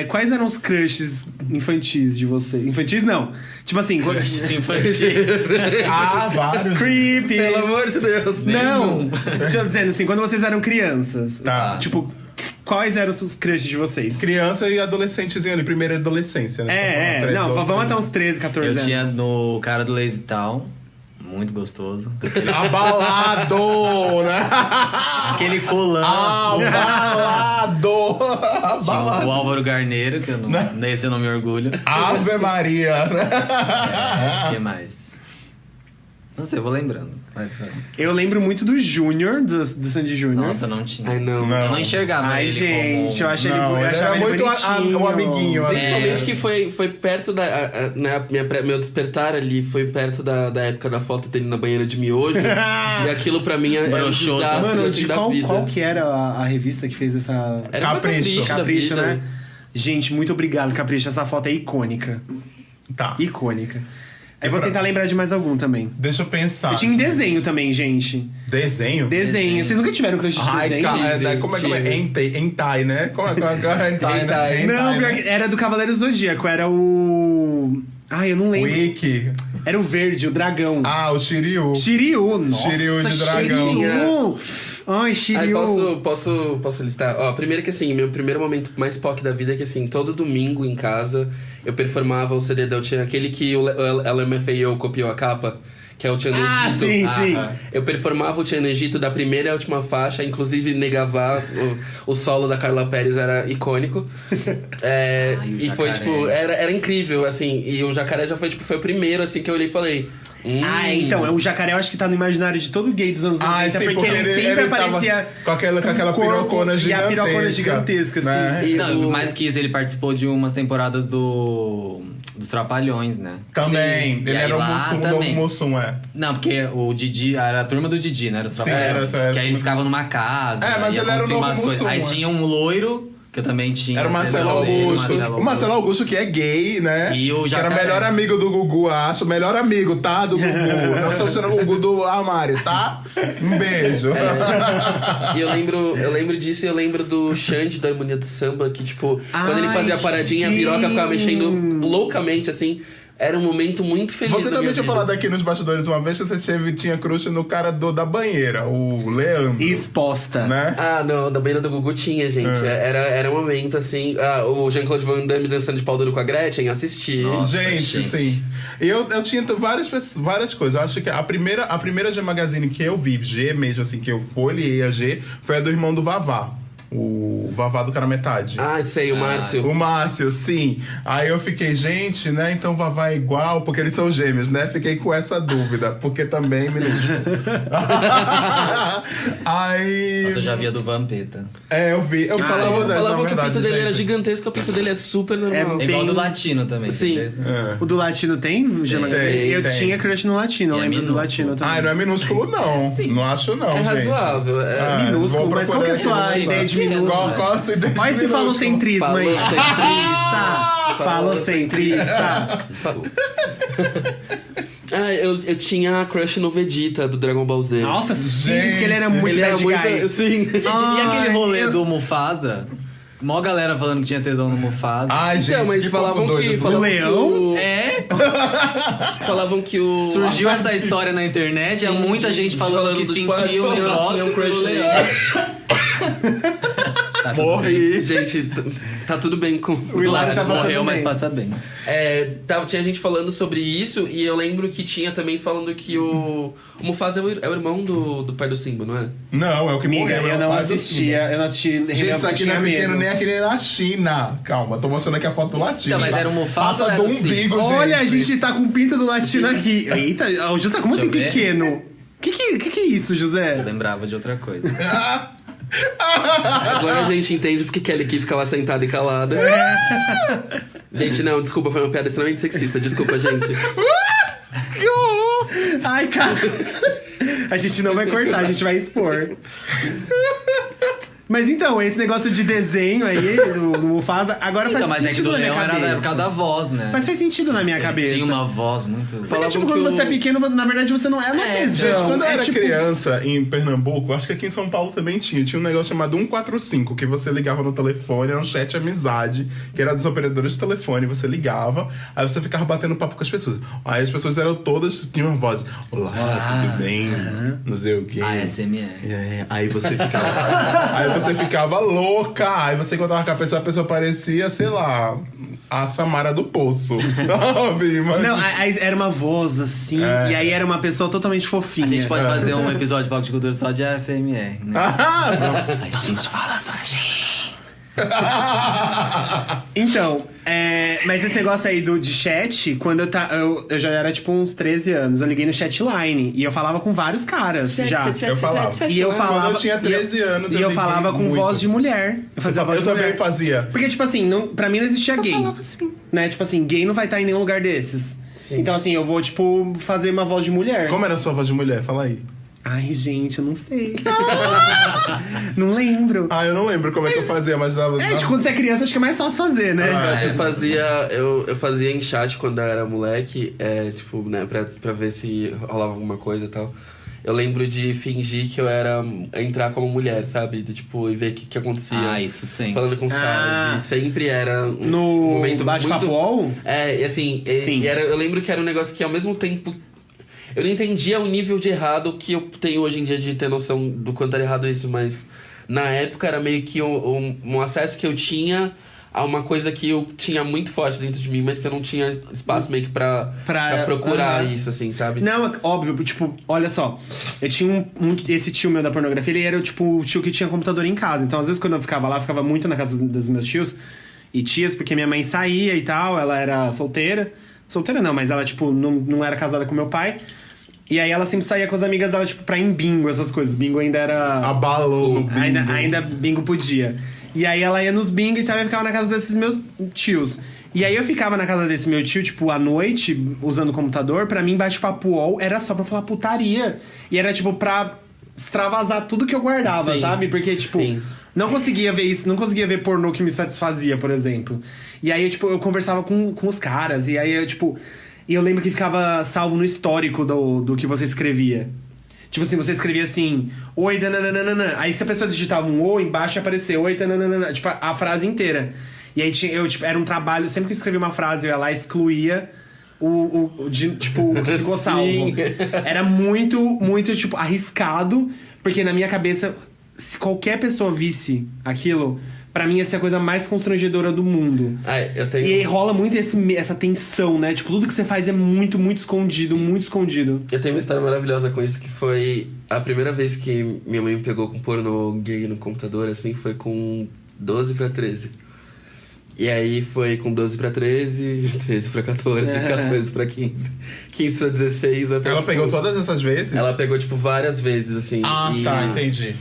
Quais eram os crushes infantis de você? Infantis não. Tipo assim...
Crushes infantis.
Vários.
Creepy.
Pelo amor de Deus.
Não. Deixa eu dizendo assim, quando vocês eram crianças.
Tá.
Tipo... Quais eram os crushes de vocês?
Criança e adolescentezinho ali, primeira adolescência, né?
Vamos até uns 13, 14 anos.
Eu tinha no cara do Lazy Town, muito gostoso.
Abalado, né?
Aquele colã.
Abalado!
Tinha o Álvaro Garneiro, que nesse eu não me orgulho.
Ave Maria, né?
O que mais? Não sei, eu vou lembrando.
Eu lembro muito do Júnior, do Sandy Júnior.
Nossa, não tinha.
Ai, não.
Não.
Eu não enxergava
Ai,
ele
gente,
como...
eu achei
Não,
ele, eu
ele
achava
era
ele
muito
bonitinho.
o amiguinho.
Principalmente que foi perto da... né, meu despertar ali foi perto da época da foto dele na banheira de miojo. E aquilo pra mim é um
Broxou.
desastre
Mano,
assim,
de
da
qual
vida.
que era a revista que fez essa...
Era uma
Capricho.
da
Capricho,
vida.
né? Gente, muito obrigado, Capricho. Essa foto é icônica.
Tá.
Icônica. Aí vou tentar lembrar de mais algum também.
Deixa eu pensar.
Eu tinha em desenho também, gente.
Desenho?
Desenho. Vocês nunca tiveram crush de
Ai,
desenho?
cara, como é que é? Hentai, né? Como é que é? Hentai, né?
Hentai.
Não, pior
né?
que era do Cavaleiro Zodíaco. Era o... Ai, eu não lembro.
Wiki.
Era o verde, o dragão.
Ah, o Shiryu.
Shiryu. Nossa,
Shiryu de dragão.
Shiryu. Ai,
Aí
Shiryu.
posso listar? Ó, primeiro que assim, meu primeiro momento mais POC da vida é que assim, todo domingo em casa eu performava o CD da Eu Tinha, aquele que o LMFAO copiou a capa, que é o Tchan no
Ah,
Egito.
sim, sim.
Eu performava o Tchan no Egito da primeira à última faixa, inclusive Negavá, o solo da Carla Pérez era icônico.
Ai, o
e foi,
Jacaré.
tipo, era incrível, assim, e o Jacaré já foi, tipo, foi o primeiro, assim, que eu olhei e falei...
Ah, então, o jacaré eu acho que tá no imaginário de todo gay dos anos 90,
Ah, sim,
porque ele sempre
tava
aparecia
com aquela
com o corpo
pirocona
e a
gigantesca.
pirocona gigantesca,
né?
assim.
E
Não,
o-
mais que isso, ele participou de umas temporadas dos Trapalhões, né?
Também.
Sim.
Ele
E aí
era o
lá
Mussum, o novo
também.
Mussum, é.
Não, porque o Didi, era a turma do Didi, né? Era os
Sim,
Trapalhões.
era
que aí eles ficavam numa casa.
É, mas
e
ele era o
acontecia
novo
umas coisas.
Mussum,
Aí
é.
tinha um loiro, que eu também tinha.
Era o Marcelo Augusto. O Marcelo Augusto, que é gay, né?
E o
que era o
Jacaré.
melhor amigo do Gugu, acho. Melhor amigo, tá? Do Gugu. Nós estamos sendo o Gugu do armário, tá? Um beijo.
E eu lembro disso e eu lembro do Xande da Harmonia do Samba, que, tipo, quando ele
Ai,
fazia a paradinha,
sim.
a piroca ficava mexendo loucamente, assim. Era um momento muito feliz
Você
da
também
minha
tinha
vida.
falado aqui nos bastidores uma vez que você tinha crush no cara da banheira, o Leandro.
Exposta.
Né?
Ah, não, da banheira do Gugu tinha, gente. Era um momento, assim... Ah, o Jean-Claude Van Damme dançando de pau duro com a Gretchen, assisti.
Nossa,
Gente, sim. E eu tinha várias coisas. Eu acho que a primeira G Magazine que eu vi, G mesmo, assim, que eu folheei a G, foi a do irmão do Vavá. O Vavá do Cara Metade.
Ah, sei, o Márcio.
O Márcio, sim. Aí eu fiquei, gente, né? Então Vavá é igual, porque eles são gêmeos, né? Fiquei com essa dúvida, porque também me Aí.
Nossa, eu já via do Vampeta.
É, eu vi. Eu falava dessa,
Falavam
na
que o
verdade,
pinto dele era
gente.
gigantesco, o pinto dele é super normal.
É igual
Bem-
do Latino também.
Sim.
você fez, né?
É.
O do Latino tem? Gemma?
Tem,
Eu
tem.
tinha crush no Latino, eu
E é
lembro do
minúsculo.
Latino também.
Ah, não é minúsculo, não. Não acho, não,
É
gente.
razoável.
Ah,
minúsculo,
vou
mas qual que é a
procurar
sua
aqui,
ideia de
que é
minúsculo?
Qual a sua ideia de
Olha esse
minúsculo?
falocentrismo aí.
Falocentrista.
Falocentrista.
Ah, eu tinha a crush no Vegeta, do Dragon Ball Z.
Nossa, sim,
Gente,
porque ele era muito
Ele era
bad
muito...
guy.
Sim.
Gente, e
Ai,
aquele rolê
eu-
do Mufasa? Mó galera falando que tinha tesão no Mufasa.
Ai, gente,
Então, mas
que
falavam
povo
que...
doido.
Falavam que
leão?
o...
É?
Falavam que o...
Surgiu essa história na internet e há muita gente falando que
dos
sentia um
tinha
negócio
um crush
pelo
nele.
leão. Tá tudo bem.
Morri.
Gente, tá tudo bem com
O Hilário tá
Morreu,
passando
mas
bem.
passa bem.
Tinha gente falando sobre isso e eu lembro que tinha também falando que o Mufasa é o irmão do pai do Simba, não é?
Não, é o que
Amiga,
morreu. é
eu
o
não
pai do
assistia. Eu não assisti.
Gente, isso aqui não é
tinha
pequeno
medo.
nem aquele na China. Calma, tô mostrando aqui a foto do latino.
Então, mas era o Mufasa
Passa
ou era
do
o Simba?
umbigo,
Olha, a gente tá com o pinto do latino aqui. Eita, ô, José, como
Deixa
assim
eu ver.
pequeno? Que é isso,
Eu
José?
lembrava de outra coisa.
Agora a gente entende porque Kelly Key fica lá sentada e calada. Gente, não, desculpa, foi uma piada extremamente sexista. Desculpa, gente.
Que horror! Ai, cara. A gente não vai cortar, a gente vai expor. Mas então, esse negócio de desenho aí, do Mufasa, agora
Então,
faz
mas é que
sentido
do
na minha
leão era da
cabeça.
época da voz, né?
Mas faz sentido na minha cabeça.
Tinha uma voz muito...
Porque,
Falavam
tipo,
que
quando
o-
você é pequeno, na verdade você não é tesão.
Gente, quando eu
é
era
tipo...
criança em Pernambuco, acho que aqui em São Paulo também tinha um negócio chamado 145, que você ligava no telefone, era um chat amizade, que era dos operadores de telefone, você ligava, aí você ficava batendo papo com as pessoas. Aí as pessoas eram todas, tinham uma voz, olá, tudo bem? Não sei o quê.
ASMR.
Aí você ficava louca, aí você encontrava com a pessoa parecia, sei lá, a Samara do Poço. Sabe? Mas...
Não, aí era uma voz assim, e aí era uma pessoa totalmente fofinha.
A gente pode fazer um episódio de Palco de Cultura só de ASMR, né?
Ah,
Aí a gente fala assim.
Então, mas esse negócio aí de chat, quando eu já era tipo uns 13 anos, eu liguei no chatline e eu falava com vários caras já.
Eu falava.
E eu falava.
Quando eu tinha 13 anos,
E eu falava com
muito.
voz de mulher. Eu fazia voz
Eu
de mulher.
também fazia.
Porque, tipo assim, pra mim não existia gay.
falava assim.
Né? Tipo assim, gay não vai estar em nenhum lugar desses.
Sim.
Então, assim, eu vou, tipo, fazer uma voz de mulher.
Como era a sua voz de mulher? Fala aí.
Ai, gente, eu não sei. Não lembro.
Ah, eu não lembro como é que eu fazia, mas dava.
Tipo, quando você é criança, acho que é mais fácil fazer, né?
Eu fazia em chat quando eu era moleque, tipo, né, pra ver se rolava alguma coisa e tal. Eu lembro de fingir que eu era entrar como mulher, sabe? De, tipo, e ver o que acontecia.
Ah, isso sempre.
Falando com os caras. E sempre era um
No
momento
bate-papo UOL?
E assim,
Sim.
eu lembro que era um negócio que ao mesmo tempo. Eu não entendia o nível de errado que eu tenho hoje em dia de ter noção do quanto era errado isso, mas na época era meio que um acesso que eu tinha a uma coisa que eu tinha muito forte dentro de mim, mas que eu não tinha espaço meio que pra procurar isso, assim, sabe?
Não, óbvio, tipo, olha só. Eu tinha esse tio meu da pornografia, ele era tipo o tio que tinha computador em casa. Então, às vezes, quando eu ficava lá, eu ficava muito na casa dos meus tios e tias, porque minha mãe saía e tal, ela era solteira. Solteira não, mas ela, tipo, não era casada com meu pai. E aí ela sempre saía com as amigas dela, tipo, pra ir em bingo, essas coisas. Bingo ainda era...
Abalou no bingo.
Ainda bingo podia. E aí ela ia nos bingo e tal, e eu ficava na casa desses meus tios. E aí eu ficava na casa desse meu tio, tipo, à noite, usando o computador. Pra mim, bate-papo UOL era só pra falar putaria. E era, tipo, pra extravasar tudo que eu guardava,
Sim.
sabe? Porque, tipo...
Sim.
Não conseguia ver isso, não conseguia ver pornô que me satisfazia, por exemplo. E aí, eu conversava com os caras, e aí, e eu lembro que ficava salvo no histórico do que você escrevia. Tipo assim, você escrevia assim, oi, dananana. Aí se a pessoa digitava um oi, embaixo aparecia, oi, dananana. Tipo, a frase inteira. E aí era um trabalho, sempre que eu escrevia uma frase, eu ia lá e excluía o que ficou salvo. Era muito, muito, tipo, arriscado, porque na minha cabeça, se qualquer pessoa visse aquilo, pra mim ia ser a coisa mais constrangedora do mundo.
Eu tenho...
E aí rola muito essa tensão, né? Tipo, tudo que você faz é muito, muito escondido, muito escondido.
Eu tenho uma história maravilhosa com isso, que foi a primeira vez que minha mãe me pegou com pornô gay no computador, assim, foi com 12 pra 13. E aí foi com 12 pra 13, 13 pra 14, 14 pra 15, 15 pra 16, até...
Ela pegou todas essas vezes?
Ela pegou, tipo, várias vezes, assim.
Ah, tá, entendi.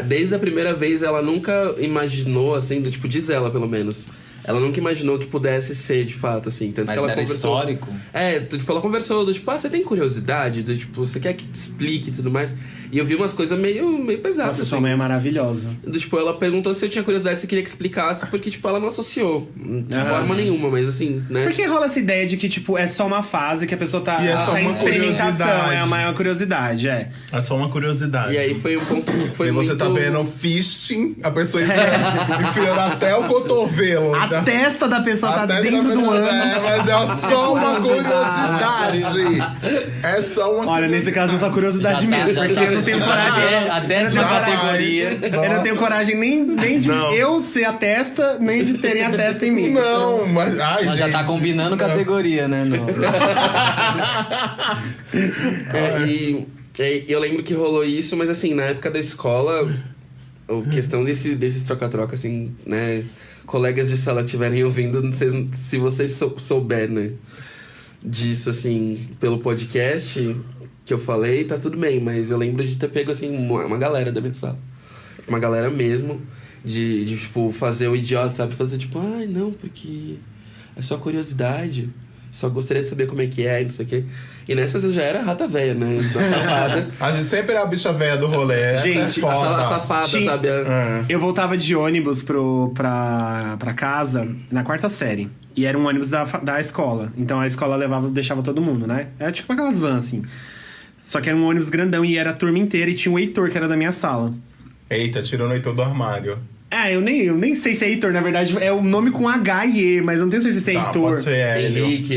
Desde a primeira vez, ela nunca imaginou, assim, diz ela, pelo menos. Ela nunca imaginou que pudesse ser, de fato, assim. Tanto
Mas
que ela
era
conversou...
histórico?
Tipo, ela conversou, você tem curiosidade? Você quer que te explique e tudo mais? E eu vi umas coisas meio pesadas,
Nossa,
assim.
sua mãe é maravilhosa.
Tipo, ela perguntou se eu tinha curiosidade, se eu queria que explicasse, porque, tipo, ela não associou de forma nenhuma, mas assim, né?
Porque rola essa ideia de que, tipo, é só uma fase que a pessoa tá,
E é só
tá em
uma
experimentação,
curiosidade.
é a maior curiosidade,
É só uma curiosidade.
E aí foi um ponto que foi
e você
muito...
tá vendo fisting, a pessoa enfiando até o cotovelo.
A testa da pessoa tá
Até
dentro do ânus.
Mas é só uma curiosidade. É só uma
Olha, nesse caso é só curiosidade
Já tá-
mesmo,
já
porque
tá-
eu não tenho coragem.
A 10ª categoria.
Eu não tenho coragem nem de
Não.
eu ser a testa, nem de terem a testa em mim.
Não, mas... Ai,
Mas já tá
gente,
combinando
não.
categoria, né?
E eu lembro que rolou isso, mas assim, na época da escola, a questão desses troca-troca, assim, né? Colegas de sala estiverem ouvindo, não sei se vocês souber, né? Disso, assim, pelo podcast que eu falei, tá tudo bem. Mas eu lembro de ter pego, assim, uma galera da minha sala. Uma galera mesmo, de tipo, fazer o idiota, sabe? Fazer, tipo, ai, não, porque é só curiosidade. Só gostaria de saber como é que é, não sei o quê. E nessas eu já era rata velha, né? Da safada.
A gente sempre é a bicha velha do rolê. Essa
Gente,
é foda.
A safada,
Tinha-
sabe?
Eu voltava de ônibus pra casa na 4ª série. E era um ônibus da escola. Então a escola deixava todo mundo, né? Era tipo aquelas vans, assim. Só que era um ônibus grandão e era a turma inteira. E tinha o Heitor, que era da minha sala.
Eita, tirou o Heitor do armário.
Eu nem sei se é Heitor, na verdade. É o nome com H e E, mas eu não tenho certeza se é
Tá,
Heitor.
pode ser Hélio.
Henrique.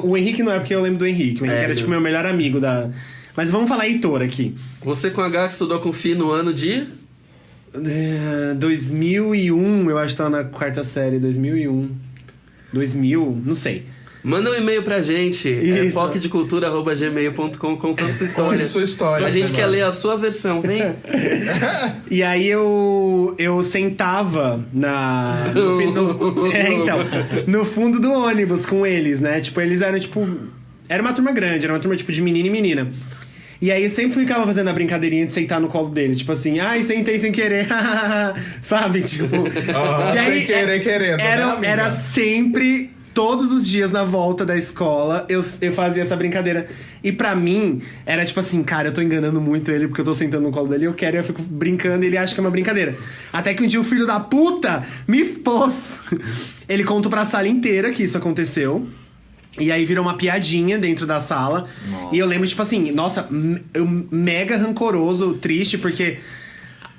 O Henrique não é porque eu lembro do Henrique. O Henrique era tipo meu melhor amigo da... Mas vamos falar Heitor aqui.
Você com H que estudou com Fi no ano de...
2001, eu acho que tava na 4ª série. 2001. 2000, não sei.
Manda um e-mail pra gente, pocdecultura@gmail.com, contando sua história.
Conte sua história.
A gente quer ler a sua versão, vem.
E aí eu sentava no fundo do ônibus com eles, né? Tipo, eles eram, tipo... Era uma turma grande, era uma turma, tipo, de menino e menina. E aí eu sempre ficava fazendo a brincadeirinha de sentar no colo dele. Tipo assim, ai, sentei sem querer. Sabe? Tipo...
E aí, sem querer, querendo.
Era sempre... Todos os dias na volta da escola, eu fazia essa brincadeira. E pra mim, era tipo assim, cara, eu tô enganando muito ele porque eu tô sentando no colo dele, eu quero e eu fico brincando e ele acha que é uma brincadeira. Até que um dia o filho da puta me expôs. Ele contou pra sala inteira que isso aconteceu. E aí virou uma piadinha dentro da sala. Nossa. E eu lembro, tipo assim, nossa, eu mega rancoroso, triste, porque...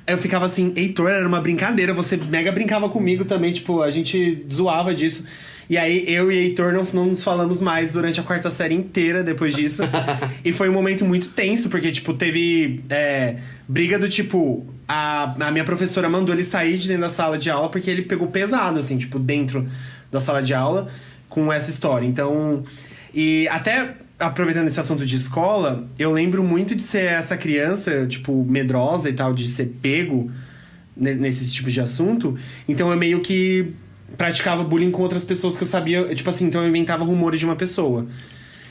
Eu ficava assim, Heitor, era uma brincadeira, você mega brincava comigo também, tipo, a gente zoava disso. E aí, eu e Heitor não nos falamos mais durante a quarta série inteira depois disso. E foi um momento muito tenso, porque, tipo, teve briga do tipo... A minha professora mandou ele sair de dentro da sala de aula porque ele pegou pesado, assim, tipo, dentro da sala de aula com essa história. Então, e até... Aproveitando esse assunto de escola, eu lembro muito de ser essa criança, tipo, medrosa e tal, de ser pego nesse tipo de assunto. Então eu meio que praticava bullying com outras pessoas que eu sabia, tipo assim, então eu inventava rumores de uma pessoa.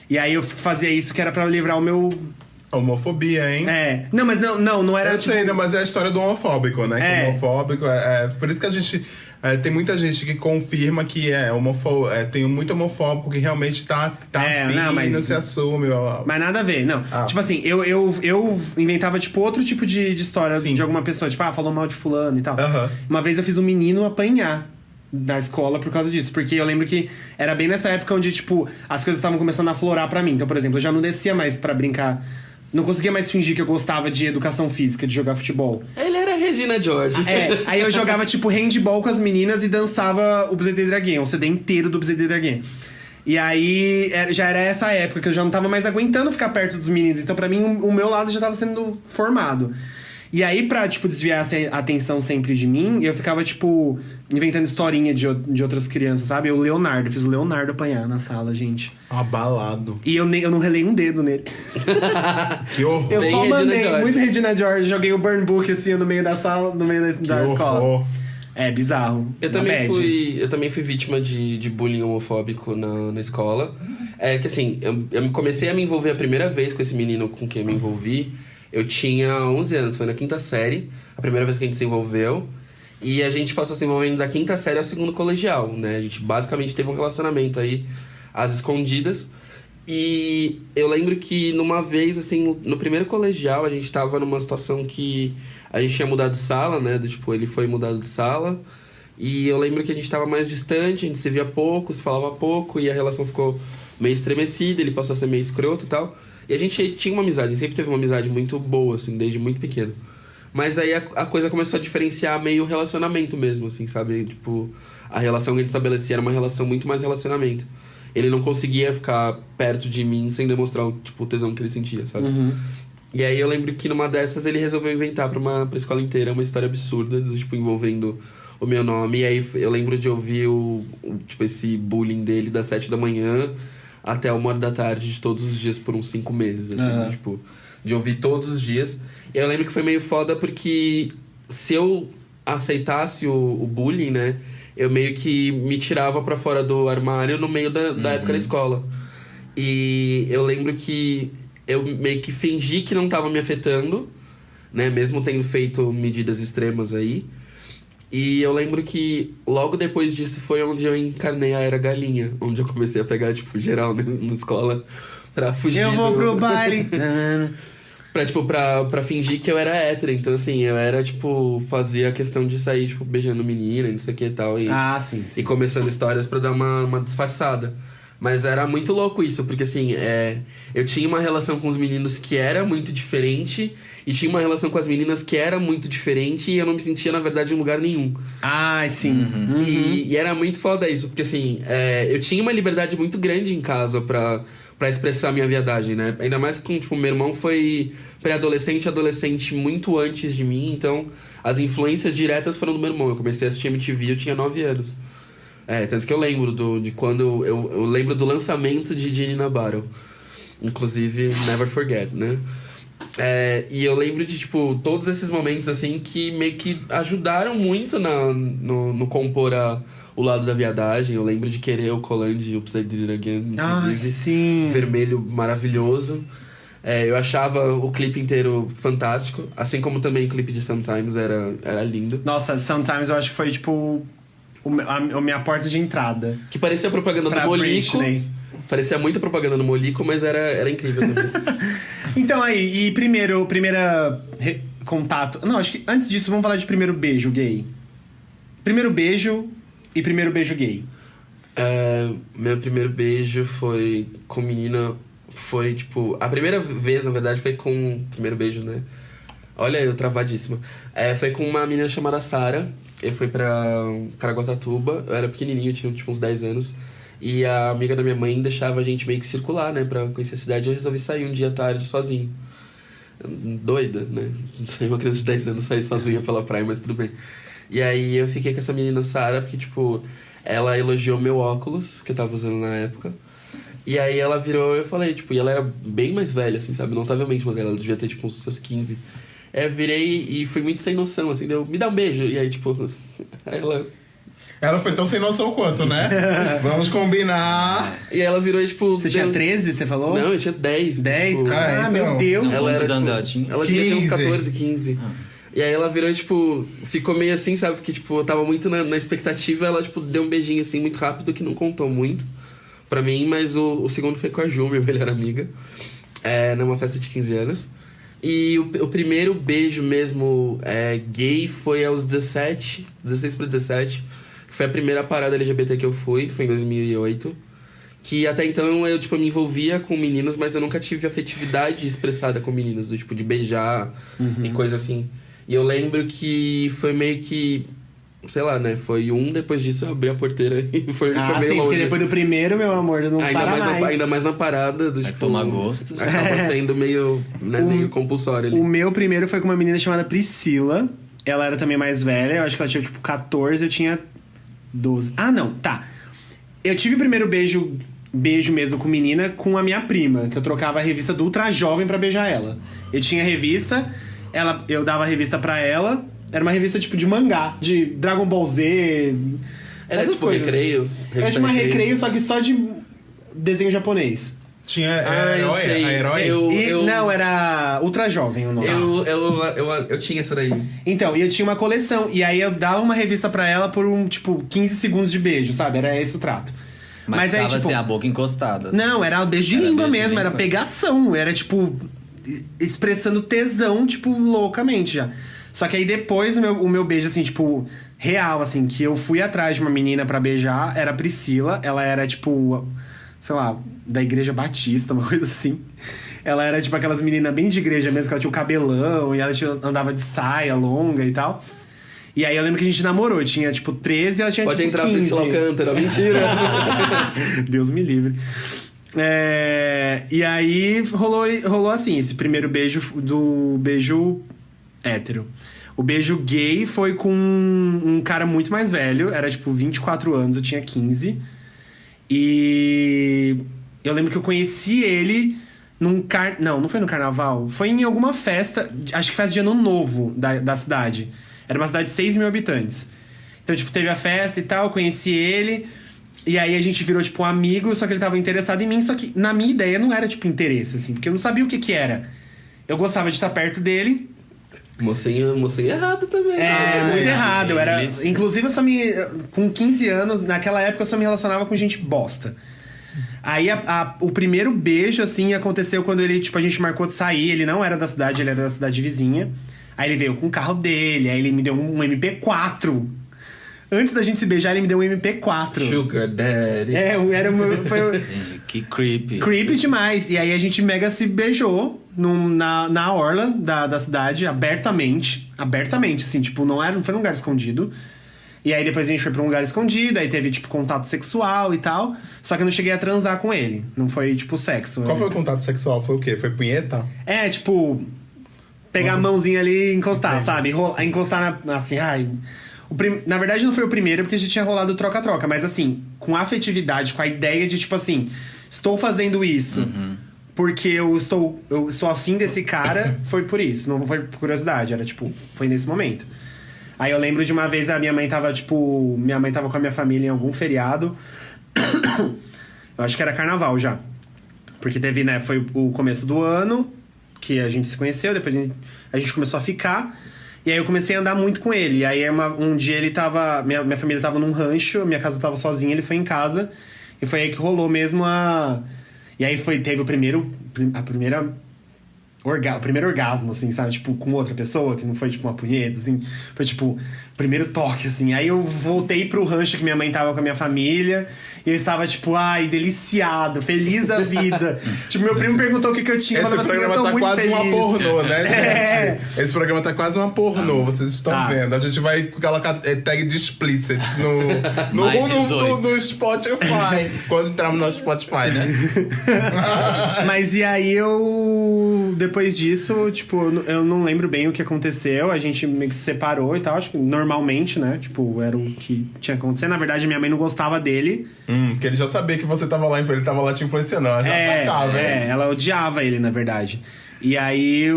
E aí eu fazia isso que era pra livrar o meu...
Homofobia, hein?
Não, mas não era...
Eu sei, mas é a história do homofóbico, né? Que o homofóbico por isso que a gente... tem muita gente que confirma que tem muito homofóbico que realmente tá não se assume.
Mas nada a ver, não. Tipo assim, eu inventava, tipo, outro tipo de história de alguma pessoa. Tipo, falou mal de fulano e tal. Uma vez eu fiz um menino apanhar da escola por causa disso. Porque eu lembro que era bem nessa época onde, tipo, as coisas estavam começando a florar pra mim. Então, por exemplo, eu já não descia mais pra brincar... Não conseguia mais fingir que eu gostava de educação física, de jogar futebol.
Ele era Regina George.
Aí eu jogava, tipo, handball com as meninas e dançava o Bzz Draguinha, o CD inteiro do Bzz Draguinha. E aí, já era essa época que eu já não tava mais aguentando ficar perto dos meninos. Então, pra mim, o meu lado já tava sendo formado. E aí, pra, tipo, desviar a atenção sempre de mim, eu ficava, tipo, inventando historinha de outras crianças, sabe? Eu fiz o Leonardo apanhar na sala, gente.
Abalado.
E eu não relei um dedo nele.
Que horror.
Eu só mandei muito Regina George, joguei o burn book, assim, no meio da sala, no meio da escola. É bizarro.
Eu também fui vítima de bullying homofóbico na escola. Que assim, eu comecei a me envolver a primeira vez com esse menino com quem eu me envolvi. Eu tinha 11 anos, foi na quinta série, a primeira vez que a gente se envolveu. E a gente passou se envolvendo da quinta série ao segundo colegial, né? A gente basicamente teve um relacionamento aí, às escondidas. E eu lembro que numa vez, assim, no primeiro colegial, a gente tava numa situação que a gente tinha mudado de sala, né? Tipo, ele foi mudado de sala. E eu lembro que a gente tava mais distante, a gente se via pouco, se falava pouco, e a relação ficou meio estremecida, ele passou a ser meio escroto e tal. E a gente tinha uma amizade, sempre teve uma amizade muito boa, assim, desde muito pequeno. Mas aí a coisa começou a diferenciar meio relacionamento mesmo, assim, sabe? Tipo, a relação que a gente estabelecia era uma relação muito mais relacionamento. Ele não conseguia ficar perto de mim sem demonstrar o tesão que ele sentia, sabe? Uhum. E aí eu lembro que numa dessas ele resolveu inventar pra escola inteira uma história absurda, tipo, envolvendo o meu nome. E aí eu lembro de ouvir esse bullying dele das 7 da manhã até 1h da tarde de todos os dias por uns 5 meses, assim, tipo, de ouvir todos os dias. E eu lembro que foi meio foda porque se eu aceitasse o bullying, né, eu meio que me tirava pra fora do armário no meio da época da escola. E eu lembro que eu meio que fingi que não tava me afetando, né, mesmo tendo feito medidas extremas aí. E eu lembro que logo depois disso foi onde eu encarnei a Era Galinha. Onde eu comecei a pegar, tipo, geral na escola pra fugir
Eu vou pro baile.
pra fingir que eu era hétero. Então, assim, eu era, tipo, fazia a questão de sair, tipo, beijando menina e não sei o que e tal.
Sim.
E começando histórias pra dar uma disfarçada. Mas era muito louco isso, porque assim, eu tinha uma relação com os meninos que era muito diferente, e tinha uma relação com as meninas que era muito diferente, e eu não me sentia, na verdade, em lugar nenhum.
Sim.
Uhum. E era muito foda isso, porque assim, eu tinha uma liberdade muito grande em casa pra expressar a minha viadagem, né? Ainda mais que, tipo, meu irmão foi pré-adolescente e adolescente muito antes de mim, então as influências diretas foram do meu irmão. Eu comecei a assistir MTV, eu tinha 9 anos. Tanto que eu lembro de quando... Eu lembro do lançamento de Ginny na Battle. Inclusive, Never Forget, né? E eu lembro de, tipo, todos esses momentos, assim, que meio que ajudaram muito no compor o lado da viadagem. Eu lembro de querer o Colan de Upside Down Again, inclusive.
Sim.
Vermelho maravilhoso. Eu achava o clipe inteiro fantástico. Assim como também o clipe de Sometimes era lindo.
Nossa, Sometimes eu acho que foi, tipo, a minha porta de entrada.
Que parecia propaganda
Pra
do Molico.
Britney.
Parecia muita propaganda no Molico, mas era incrível também.
Então aí, e primeira contato... Não, acho que antes disso vamos falar de primeiro beijo gay. Primeiro beijo e primeiro beijo gay.
Meu primeiro beijo foi com menina... Foi, tipo... A primeira vez, na verdade, foi com... Primeiro beijo, né? Olha, eu travadíssima. Foi com uma menina chamada Sara. Eu fui pra Caraguatatuba. Eu era pequenininho, tinha tipo uns 10 anos. E a amiga da minha mãe deixava a gente meio que circular, né? Pra conhecer a cidade. Eu resolvi sair um dia à tarde sozinho. Doida, né? Não sei, uma criança de 10 anos sair sozinha pela praia, mas tudo bem. E aí eu fiquei com essa menina Sara, porque, tipo... Ela elogiou meu óculos, que eu tava usando na época. E aí ela virou, eu falei, tipo... E ela era bem mais velha, assim, sabe? Notavelmente, mas ela devia ter, tipo, uns seus 15. Eu virei e fui muito sem noção, assim. Deu, me dá um beijo. E aí, tipo...
Ela foi tão sem noção quanto, né? Vamos combinar.
E ela virou, tipo...
Você tinha 13, você falou?
Não, eu tinha 10.
10?
Tipo...
então.
Meu Deus!
Ela era,
Quantos anos
tipo,
ela tinha?
Ela devia ter uns
15.
14, 15. E aí ela virou, tipo... Ficou meio assim, sabe? Porque, tipo, eu tava muito na expectativa. Ela, tipo, deu um beijinho, assim, muito rápido, que não contou muito pra mim. Mas o segundo foi com a Ju, minha melhor amiga. Numa festa de 15 anos. E o primeiro beijo mesmo gay foi aos 16 pra 17. Foi a primeira parada LGBT que eu fui, foi em 2008. Que até então eu, tipo, me envolvia com meninos, mas eu nunca tive afetividade expressada com meninos, do tipo, de beijar e coisa assim. E eu lembro que foi meio que, sei lá, né? Foi depois disso eu abri a porteira e foi meio
sim,
longe.
porque depois do primeiro, meu amor, não para mais.
Ainda mais na parada do,
Vai
tipo...
tomar gosto.
Acaba sendo meio, né, meio compulsório ali.
O meu primeiro foi com uma menina chamada Priscila. Ela era também mais velha, eu acho que ela tinha, tipo, 14, eu tinha 12. Ah, não, tá. Eu tive o primeiro beijo mesmo com menina com a minha prima, que eu trocava a revista do Ultra Jovem pra beijar ela. Eu tinha revista, eu dava a revista pra ela, era uma revista tipo de mangá, de Dragon Ball Z,
Era
essas
tipo
coisas.
recreio?
Era tipo uma recreio, só que só de desenho japonês.
Tinha
eu sei.
a herói?
Não, era Ultra Jovem o nome.
Eu tinha essa daí.
Então, e eu tinha uma coleção. E aí eu dava uma revista pra ela por 15 segundos de beijo, sabe? Era esse o trato.
Mas
aí,
tava
tipo...
assim, a boca encostada.
Não, era beijo de
Era
língua
beijo de
mesmo, era
língua.
pegação. Era, tipo, expressando tesão, tipo, loucamente já. Só que aí depois o meu beijo, assim, tipo, real, assim, que eu fui atrás de uma menina pra beijar, era a Priscila. Ela era, tipo... sei lá, da Igreja Batista, uma coisa assim. Ela era, tipo, aquelas meninas bem de igreja mesmo, que ela tinha o cabelão, e ela andava de saia longa e tal. E aí eu lembro que a gente namorou, eu tinha, tipo, 13 e ela tinha,
Pode
tipo,
entrar
15.
Priscila Alcântara, mentira.
Deus me livre. E aí rolou assim, esse primeiro beijo do beijo hétero. O beijo gay foi com um cara muito mais velho, era, tipo, 24 anos, eu tinha 15. E eu lembro que eu conheci ele não foi no carnaval. Foi em alguma festa, acho que festa de ano novo da cidade. Era uma cidade de 6 mil habitantes. Então, tipo, teve a festa e tal, eu conheci ele. E aí a gente virou, tipo, um amigo, só que ele tava interessado em mim. Só que, na minha ideia, não era, tipo, interesse, assim. Porque eu não sabia o que era. Eu gostava de estar perto dele.
Mocinho errado também.
Muito errado. Eu era...
Isso.
Inclusive, com 15 anos, naquela época, eu só me relacionava com gente bosta. Aí, o primeiro beijo, assim, aconteceu quando ele, tipo, a gente marcou de sair. Ele não era da cidade, ele era da cidade vizinha. Aí ele veio com o carro dele, aí ele me deu um MP4. Antes da gente se beijar, ele me deu um MP4.
Sugar Daddy.
Entendi. Que creepy.
Creepy demais. E aí a gente mega se beijou na orla da cidade, abertamente. Abertamente, assim, tipo, não foi num lugar escondido. E aí depois a gente foi pra um lugar escondido, aí teve, tipo, contato sexual e tal. Só que eu não cheguei a transar com ele. Não foi, tipo, sexo.
Qual foi o contato sexual? Foi o quê? Foi punheta?
Tipo, pegar a mãozinha ali e encostar, sabe? Encostar assim, ai... Na verdade, não foi o primeiro, porque a gente tinha rolado troca-troca. Mas assim, com afetividade, com a ideia de, tipo assim... Estou fazendo isso porque eu estou afim desse cara. Foi por isso, não foi por curiosidade. Era tipo, foi nesse momento. Aí eu lembro de uma vez, a minha mãe tava, tipo... Minha mãe tava com a minha família em algum feriado. Eu acho que era carnaval já. Porque teve, né? Foi o começo do ano que a gente se conheceu. Depois a gente começou a ficar. E aí eu comecei a andar muito com ele. E aí um dia ele tava... Minha família tava num rancho. Minha casa tava sozinha, ele foi em casa. E foi aí que rolou mesmo a... E aí teve o primeiro orgasmo, assim, sabe? Tipo, com outra pessoa, que não foi, tipo, uma punheta, assim. Foi, tipo, primeiro toque, assim. Aí eu voltei pro rancho que minha mãe tava com a minha família. E eu estava, tipo, deliciado, feliz da vida. Tipo, meu primo perguntou o que eu tinha.
Esse programa tá quase
feliz.
uma pornô, né, gente? Esse programa tá quase uma pornô, vocês estão vendo. A gente vai colocar tag de explicit no Spotify. Quando entrarmos no Spotify, né?
Mas e aí depois disso, tipo, eu não lembro bem o que aconteceu. A gente meio que se separou e tal. Acho que normalmente, né? Tipo, era o que tinha acontecido. Na verdade, minha mãe não gostava dele.
Que ele já sabia que você tava lá, ele tava lá te influenciando. Ela já sacava,
ela odiava ele, na verdade. E aí,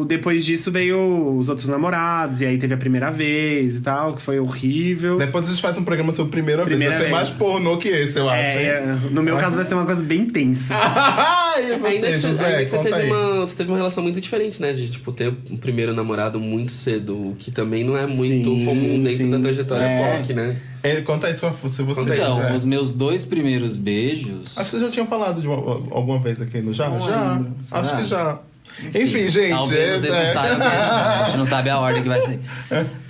depois disso, veio os outros namorados. E aí teve a primeira vez e tal, que foi horrível.
Depois a gente faz um programa sobre primeira vez. Vai ser mais pornô que esse, eu acho.
No meu caso, vai ser uma coisa bem tensa.
E você, José, conta aí.
Você teve uma relação muito diferente, né? De, tipo, ter um primeiro namorado muito cedo. O que também não é muito comum dentro da trajetória POC, né?
Conta aí se você
Então,
quiser.
os meus 2 primeiros beijos...
Acho que vocês já tinham falado de alguma vez aqui no Já?
Não
Já?
lembro.
Acho que já. Enfim, gente.
Talvez vocês não saibam mesmo, a gente não sabe a ordem que vai sair.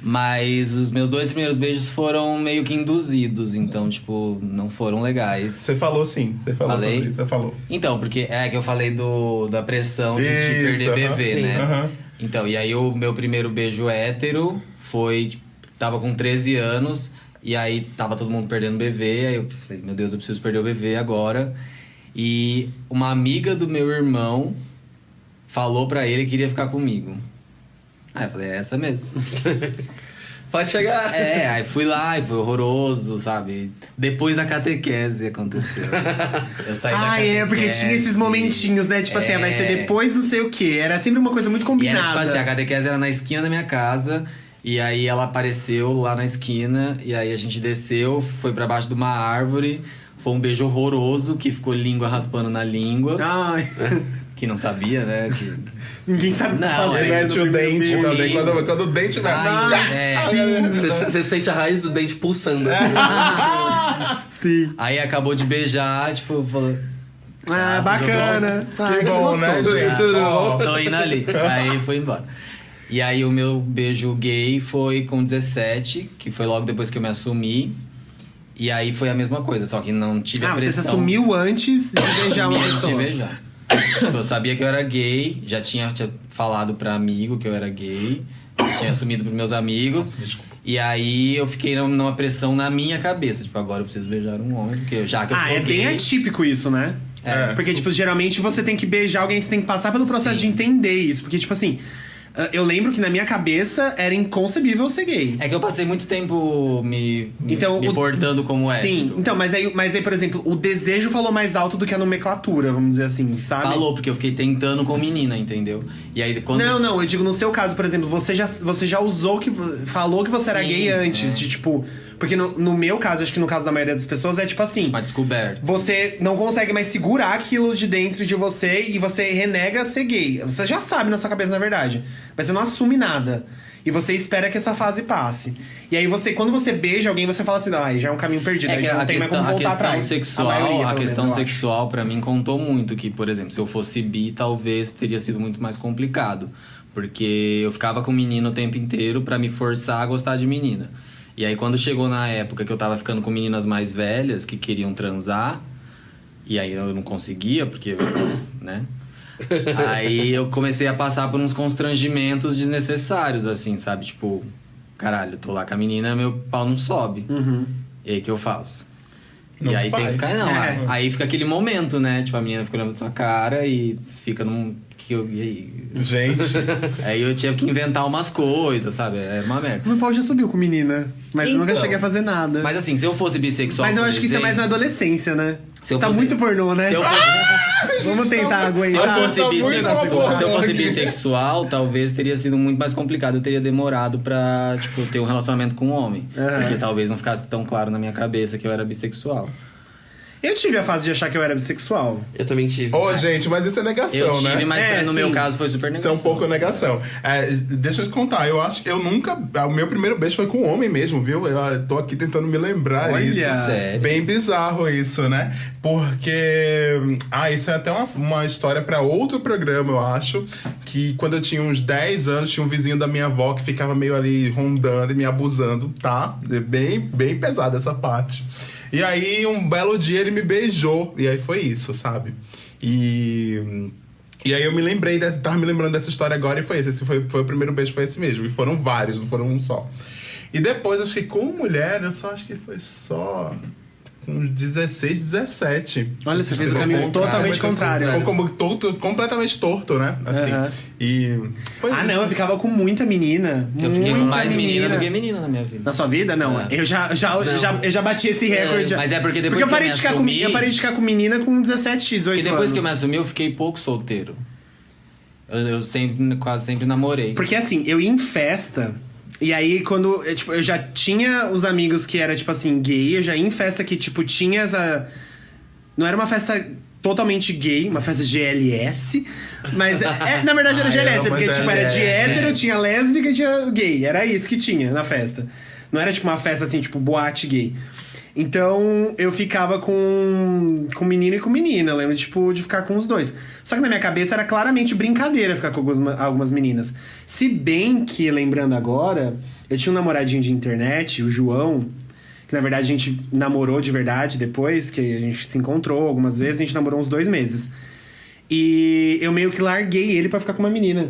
Mas os meus 2 primeiros beijos foram meio que induzidos. Então, tipo, não foram legais.
Você falou sim. Você falou
Falei?
sobre isso. Você falou.
Então, porque é que eu falei da pressão de perder bebê,
sim,
né? Então, e aí o meu primeiro beijo hétero foi... Tipo, tava com 13 anos... E aí tava todo mundo perdendo o bebê. Aí eu falei, meu Deus, eu preciso perder o bebê agora. E uma amiga do meu irmão falou pra ele que queria ficar comigo. Aí eu falei, é essa mesmo.
Pode chegar.
Aí fui lá e foi horroroso, sabe? Depois da catequese aconteceu. Eu saí da catequese.
Porque tinha esses momentinhos, né? Tipo assim, vai ser depois não sei o quê. Era sempre uma coisa muito combinada.
E era, tipo assim, a catequese era na esquina da minha casa. E aí ela apareceu lá na esquina, e aí a gente desceu, foi pra baixo de uma árvore. Foi um beijo horroroso, que ficou língua raspando na língua.
Ai.
Que não sabia, né?
Ninguém sabe o que fazer.
Você mete o dente também. Quando o dente vai...
Você sente a raiz do dente pulsando.
Sim.
Aí acabou de beijar, tipo, falou...
bacana.
Que bom, né, gente?
Tô indo ali. Aí foi embora. E aí o meu beijo gay foi com 17, que foi logo depois que eu me assumi. E aí foi a mesma coisa, só que não tive a pressão.
Você se assumiu antes de beijar uma pessoa.
Antes de beijar. Eu sabia que eu era gay, já tinha falado pra amigo que eu era gay. Tinha assumido pros meus amigos.
Nossa, desculpa.
E aí eu fiquei numa pressão na minha cabeça. Tipo, agora eu preciso beijar um homem, porque já que eu sou gay...
bem atípico isso, né? Porque, tipo, geralmente você tem que beijar alguém, você tem que passar pelo processo de entender isso. Porque, tipo assim... Eu lembro que na minha cabeça era inconcebível ser gay.
É que eu passei muito tempo me portando como hétero.
Sim, então, mas aí, por exemplo, o desejo falou mais alto do que a nomenclatura, vamos dizer assim, sabe?
Falou, porque eu fiquei tentando com menina, entendeu? E aí quando...
Não, eu digo no seu caso, por exemplo, você já usou falou que você era gay antes, de tipo... Porque no meu caso, acho que no caso da maioria das pessoas, é tipo assim...
Uma descoberta.
Você não consegue mais segurar aquilo de dentro de você e você renega ser gay. Você já sabe na sua cabeça, na verdade. Mas você não assume nada. E você espera que essa fase passe. E aí quando você beija alguém, você fala assim, já é um caminho perdido. Aí já não tem mais como voltar atrás.
A questão sexual, pra mim, contou muito. Que, por exemplo, se eu fosse bi, talvez teria sido muito mais complicado. Porque eu ficava com menino o tempo inteiro pra me forçar a gostar de menina. E aí, quando chegou na época que eu tava ficando com meninas mais velhas que queriam transar, e aí eu não conseguia, porque, né? Aí eu comecei a passar por uns constrangimentos desnecessários, assim, sabe? Tipo, caralho, eu tô lá com a menina, meu pau não sobe. E aí, o que eu faço?
Não
e aí
faz.
tem que ficar, aí fica aquele momento, né? Tipo, a menina fica olhando pra sua cara e fica E aí?
Gente,
Aí eu tinha que inventar umas coisas, sabe? Era uma merda.
Meu pau já subiu com menina, mas eu nunca
Então,
cheguei a fazer nada.
Mas assim, se eu fosse bissexual.
Mas eu
por
acho que isso é mais na
exemplo,
adolescência, né?
Se eu
Tá
fosse-
muito pornô, né?
Se eu fosse,
Vamos tentar
se
aguentar.
eu fosse
Tá muito
bissexual,
amor
se eu fosse
aqui.
bissexual, talvez teria sido muito mais complicado. Eu teria demorado pra, tipo, ter um relacionamento com um homem.
Aham.
Porque talvez não ficasse tão claro na minha cabeça que eu era bissexual.
Eu tive a fase de achar que eu era bissexual.
Eu também tive.
ô gente, mas isso é negação,
Eu tive,
né?
mas
É,
no
sim.
meu caso foi super
Isso é
negação.
um pouco negação. Deixa eu te contar, eu acho que eu nunca. O meu primeiro beijo foi com um homem mesmo, viu? Eu tô aqui tentando me lembrar
Olha,
isso.
sério?
Bem bizarro isso, né? Porque. Isso é até uma história pra outro programa, eu acho. Que quando eu tinha uns 10 anos, tinha um vizinho da minha avó que ficava meio ali rondando e me abusando, tá? Bem pesada essa parte. E aí, um belo dia, ele me beijou. E aí foi isso, sabe? E aí eu me lembrei tava me lembrando dessa história agora e foi esse. Esse foi o primeiro beijo, foi esse mesmo. E foram vários, não foram um só. E depois, acho que com mulher, eu só acho que foi só com uns 16, 17.
Olha, você fez o
Ficou
caminho
contrário,
totalmente
ficou
contrário.
contrário.
Ficou como completamente torto, né? Assim.
Aham.
E foi
Ah,
isso.
não, eu ficava com muita menina.
Eu fiquei com
muita
mais menina do que menina na minha vida.
Na sua vida? Não.
É.
Eu já bati esse recorde.
Mas é porque depois
Porque eu
que
parei,
eu
de
me
ficar
assumi-
eu parei de ficar com menina com 17, 18
Porque depois
anos.
que eu me assumi, eu fiquei pouco solteiro. Eu quase sempre namorei.
Porque assim, eu ia em festa. E aí, quando eu já tinha os amigos que era, tipo assim, gay, eu já ia em festa que, tipo, tinha essa. Não era uma festa totalmente gay, uma festa GLS. Mas, na verdade, era
Ah,
GLS,
eu amo
porque, tipo, era de
GLS.
hétero, tinha lésbica e tinha gay. Era isso que tinha na festa. Não era, tipo, uma festa assim, tipo, boate gay. Então, eu ficava com menino e com menina. Eu lembro, tipo, de ficar com os dois. Só que na minha cabeça era claramente brincadeira ficar com algumas meninas. Se bem que, lembrando agora, eu tinha um namoradinho de internet, o João, que na verdade a gente namorou de verdade depois, que a gente se encontrou algumas vezes, a gente namorou uns 2 meses. E eu meio que larguei ele pra ficar com uma menina.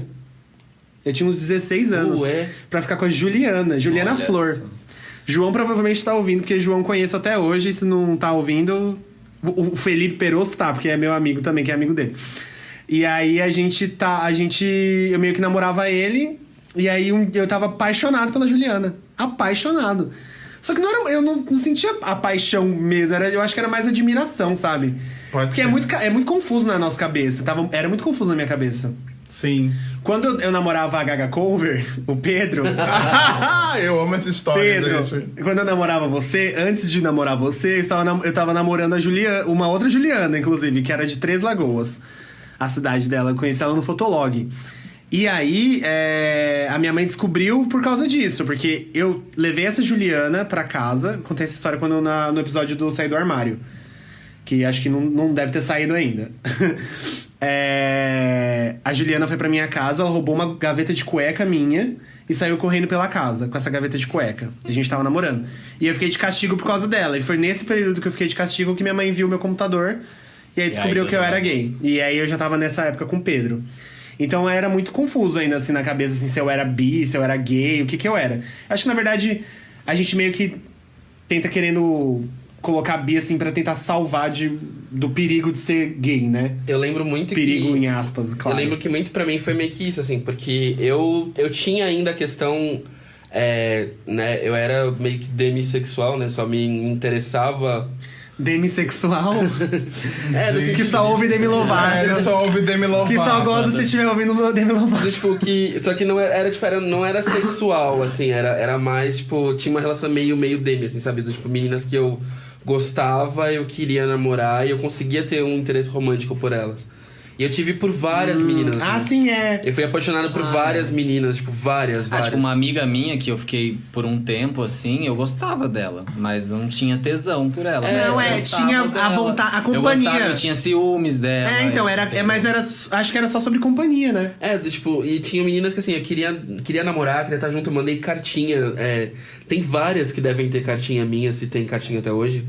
Eu tinha uns 16 anos.
Ué.
Pra ficar com a Juliana
Olha
Flor.
só.
João provavelmente tá ouvindo, porque João conheço até hoje. E se não tá ouvindo, o Felipe Perosso tá, porque é meu amigo também, que é amigo dele. E aí eu meio que namorava ele. E aí eu tava apaixonado pela Juliana. Apaixonado. Só que eu não sentia a paixão mesmo. Eu acho que era mais admiração, sabe?
Pode
Porque
ser.
é muito confuso na nossa cabeça. Era muito confuso na minha cabeça.
Sim.
Quando eu namorava a Gaga Cover, o Pedro...
Eu amo essa história,
Pedro,
gente.
quando eu namorava você, antes de namorar você, eu tava namorando a Juliana, uma outra Juliana, inclusive, que era de Três Lagoas, a cidade dela. Eu conheci ela no Fotolog. E aí, a minha mãe descobriu por causa disso, porque eu levei essa Juliana pra casa. Contei essa história no episódio do Sair do Armário, que acho que não deve ter saído ainda. A Juliana foi pra minha casa, ela roubou uma gaveta de cueca minha e saiu correndo pela casa com essa gaveta de cueca. E a gente tava namorando. E eu fiquei de castigo por causa dela. E foi nesse período que eu fiquei de castigo que minha mãe viu meu computador e aí descobriu que eu era gay. E aí eu já tava nessa época com o Pedro. Então era muito confuso ainda, assim, na cabeça, assim, se eu era bi, se eu era gay, o que eu era. Acho que, na verdade, a gente meio que tenta querendo colocar bi, assim, pra tentar salvar do perigo de ser gay, né?
Eu lembro muito
Perigo
que...
em aspas, claro.
Eu lembro que muito pra mim foi meio que isso, assim, porque eu tinha ainda a questão, né, eu era meio que demissexual, né, só me interessava...
Demissexual?
no
Que só ouve Demi Lovato.
Ele só ouve Demi Lovato.
Que só gosta se estiver ouvindo Demi Lovato.
Tipo, só que não era, tipo, não era sexual, assim, era mais, tipo, tinha uma relação meio dele, assim, sabe? Tipo, meninas que eu gostava, eu queria namorar e eu conseguia ter um interesse romântico por elas. E eu tive por várias meninas. Assim.
Sim, é.
Eu fui apaixonado por várias meninas, tipo, várias.
Tipo, uma amiga minha que eu fiquei por um tempo, assim, eu gostava dela, mas não tinha tesão por ela. Mas
Não,
eu gostava
tinha a
dela.
vontade, a
Eu
companhia.
gostava, eu tinha ciúmes dela.
Então, mas acho que era só sobre companhia, né?
Tipo, e tinha meninas que, assim, eu queria namorar, queria estar junto, eu mandei cartinha. Tem várias que devem ter cartinha minha, se tem cartinha até hoje.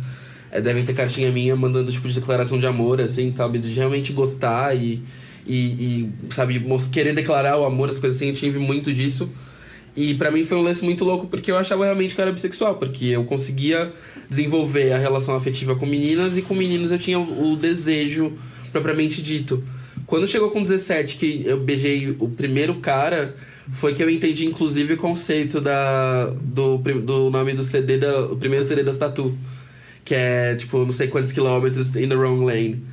Devem ter cartinha minha mandando, tipo, de declaração de amor, assim, sabe? De realmente gostar e sabe, querer declarar o amor, as coisas assim. Eu tive muito disso. E pra mim foi um lance muito louco, porque eu achava realmente que eu era bissexual. Porque eu conseguia desenvolver a relação afetiva com meninas, e com meninos eu tinha o desejo propriamente dito. Quando chegou com 17, que eu beijei o primeiro cara, foi que eu entendi, inclusive, o conceito do nome do CD, o primeiro CD das Tatu. Que é, tipo, não sei quantos quilômetros in the wrong lane.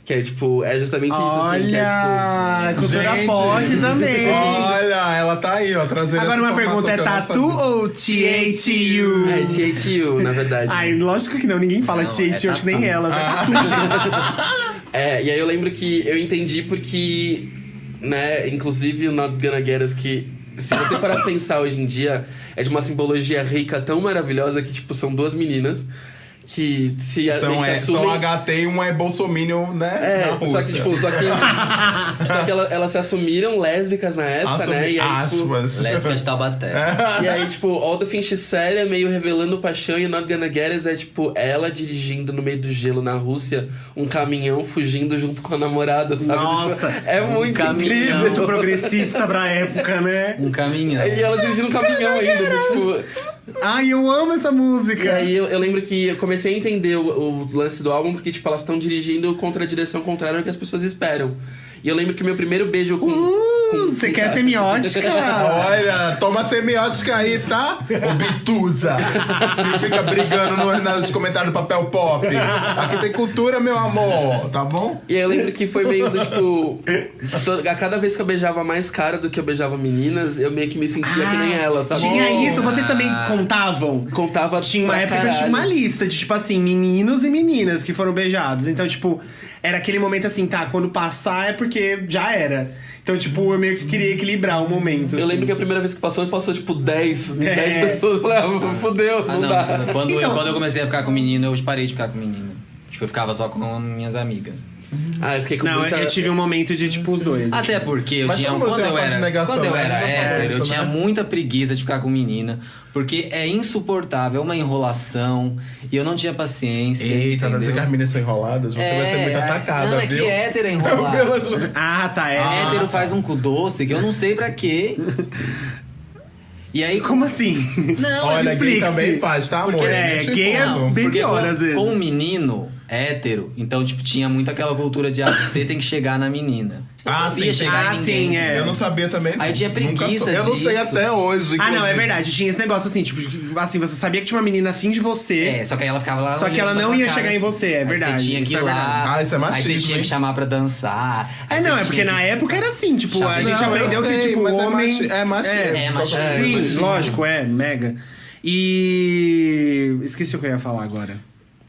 Que é, tipo, é justamente isso, assim. Que é,
Olha,
tipo...
cultura
Gente,
pop também.
Olha, ela tá aí, ó, trazendo
Agora
essa
uma pergunta, é
informação que eu não
tatu ou THU?
É THU, na verdade.
Ai, lógico que não, ninguém fala
Não,
THU,
é
acho que nem
tatu.
elas. É tatu, gente.
É, e aí eu lembro que eu entendi porque, né, inclusive o Not Gonna Get Us, que se você parar pra pensar hoje em dia, é de uma simbologia rica tão maravilhosa que, tipo, são duas meninas que se
São
assumem...
HT e uma é bolsominion, né?
É,
na Rússia.
só que, tipo, só que elas se assumiram lésbicas na época, né? E aí, tipo,
aspas.
Lésbica de Taubaté.
e aí, tipo, All the Things She Said é meio revelando paixão e Not Gonna Get Us é, tipo, ela dirigindo no meio do gelo na Rússia um caminhão fugindo junto com a namorada, sabe?
Nossa,
Tipo, é muito
caminhão.
incrível.
Muito progressista pra época, né?
Um caminhão.
E ela dirigindo um caminhão ainda, tipo...
Ai, eu amo essa
E
música.
aí eu lembro que eu comecei a entender o lance do álbum, porque, tipo, elas estão dirigindo contra a direção contrária ao que as pessoas esperam. E eu lembro que meu primeiro beijo com
Você quer semiótica?
Olha, toma semiótica aí, tá? Ô Bituza, que fica brigando nos comentários do Papel Pop. Aqui tem cultura, meu amor, tá bom?
E aí eu lembro que foi meio do, tipo... A cada vez que eu beijava mais cara do que eu beijava meninas, eu meio que me sentia que nem ela, sabe?
Tinha isso, vocês também contavam?
Contava
Tinha uma
pra
época que eu tinha
caralho.
uma lista de, tipo assim, meninos e meninas que foram beijados. Então, tipo, era aquele momento assim, tá, quando passar é porque já era. Então, tipo, eu meio que queria equilibrar o momento.
Eu
assim.
lembro que a primeira vez que passou tipo 10
É.
pessoas. Eu falei, fudeu,
Ah,
não
não.
dá.
Quando
Então-
eu comecei a ficar com menino, eu parei de ficar com menino. Tipo, eu ficava só com minhas amigas.
Ah, eu fiquei com
Não,
muita...
eu tive um momento de, tipo, os dois.
Até porque eu
Mas
tinha,
todo mundo
quando
tem
eu
uma fase de
era,
negação,
quando eu
né?
era
Não
hétero, eu
isso,
tinha
né?
muita preguiça de ficar com menina, porque é insuportável, é uma enrolação, e eu não tinha paciência.
Eita,
entendeu?
dizer que as meninas são enroladas, você vai ser muito atacada,
não, é
viu?
que hétero é enrolado.
Ah, tá, é.
Hétero faz um cu doce que eu não sei pra quê. E aí,
Como assim?
Não,
Olha, gay
explique-se.
também faz, tá, amor?
Porque
Existe
gay é
tudo.
bem
porque
pior, às vezes.
com um menino hétero, então, tipo, tinha muito aquela cultura de você tem que chegar na menina. Eu
Ah,
sabia
sim.
chegar
Ah,
em ninguém.
sim, é.
Eu não sabia também.
Aí tinha
Nunca
preguiça
Eu não sei
disso.
até hoje.
Ah, não, é
inclusive.
verdade. Tinha esse negócio assim, tipo, assim, você sabia que tinha uma menina afim de você.
É, só que aí ela ficava lá.
Só que ela
olhando
não
pra
ia
cara,
chegar em
assim.
você, é
Aí
verdade,
Você tinha que
isso
ir
é
lá.
verdade.
Ah, isso é
Aí
machismo,
você tinha
hein?
que chamar pra dançar. Aí
É,
você
não, é
tinha
porque
que-
na época era assim, tipo, a gente
Não, eu
aprendeu que,
sei,
tipo,
mas
o homem...
É machismo.
É machismo.
Sim,
machismo.
lógico, é, mega. E... esqueci o que eu ia falar agora.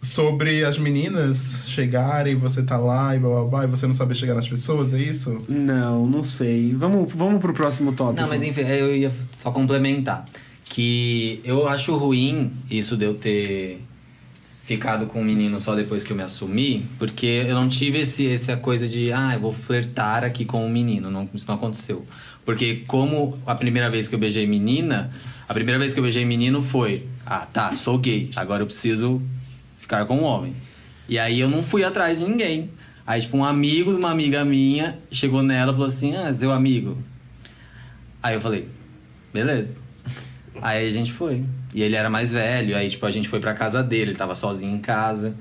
Sobre as meninas chegarem, você tá lá e blá blá blá, e você não saber chegar nas pessoas, é isso?
Não sei. Vamos pro próximo tópico.
Não, mas enfim, eu ia só complementar. Que eu acho ruim isso de eu ter ficado com um menino só depois que eu me assumi, porque eu não tive essa coisa de, eu vou flertar aqui com um menino. Não, isso não aconteceu. Porque como a primeira vez que eu beijei menina, a primeira vez que eu beijei menino foi, tá, sou gay, agora eu preciso ficar com um homem. E aí eu não fui atrás de ninguém. Aí, tipo, um amigo de uma amiga minha chegou nela e falou assim, seu amigo. Aí eu falei, beleza. Aí a gente foi. E ele era mais velho, aí, tipo, a gente foi pra casa dele, ele tava sozinho em casa.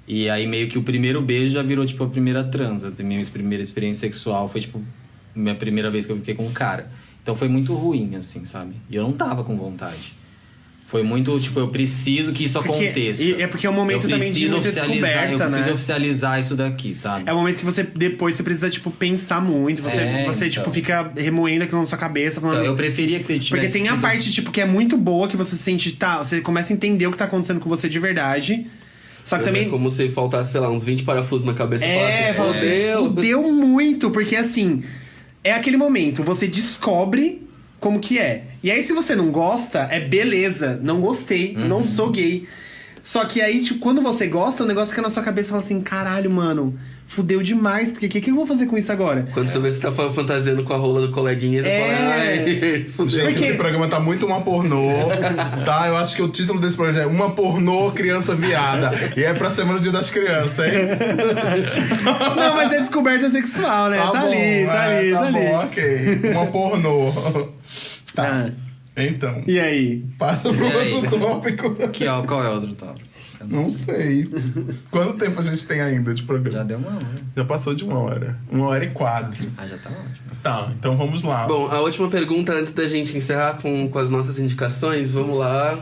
E aí meio que o primeiro beijo já virou, tipo, a primeira transa. A minha primeira experiência sexual foi, tipo, minha primeira vez que eu fiquei com um cara. Então foi muito ruim, assim, sabe? E eu não tava com vontade. Foi muito, tipo, eu preciso que isso aconteça.
E é porque é um momento também de muita descoberta,
eu preciso
né?
oficializar isso daqui, sabe?
É um momento que você, depois, você precisa, tipo, pensar muito. Você tipo,
então.
fica remoendo aquilo na sua cabeça. Falando...
Então, eu preferia que tivesse
Porque tem a
sido-
parte, tipo, que é muito boa, que você sente, você começa a entender o que tá acontecendo com você de verdade. Só que
É
também...
como se faltasse, sei lá, uns 20 parafusos na cabeça e
fala
falasse,
assim,
fodeu.
fudeu muito, porque assim, é aquele momento, você descobre como que é. E aí, se você não gosta, é beleza, não gostei, não sou gay. Só que aí, tipo, quando você gosta, o negócio fica na sua cabeça e fala assim, caralho, mano, fudeu demais, porque o que eu vou fazer com isso agora?
Quando tu vê você tá fantasiando com a rola do coleguinha, você fala, ai, fudeu.
Gente,
Porque-
esse programa tá muito uma pornô, tá? Eu acho que o título desse programa é Uma Pornô Criança Viada. E é pra semana do Dia das Crianças, hein?
Não, mas é descoberta sexual, né? Tá
bom,
ali, tá ali.
bom, ok. Uma pornô. Tá.
Ah,
Então,
e aí?
passa pro
E aí?
outro tópico.
Qual é o outro tópico?
Não sei. Quanto tempo a gente tem ainda de programa?
Já deu uma hora.
Já passou de 1 hora. 1h04.
Ah, já tá ótimo.
Tá, então vamos lá.
Bom, a última pergunta antes da gente encerrar com as nossas indicações, vamos lá.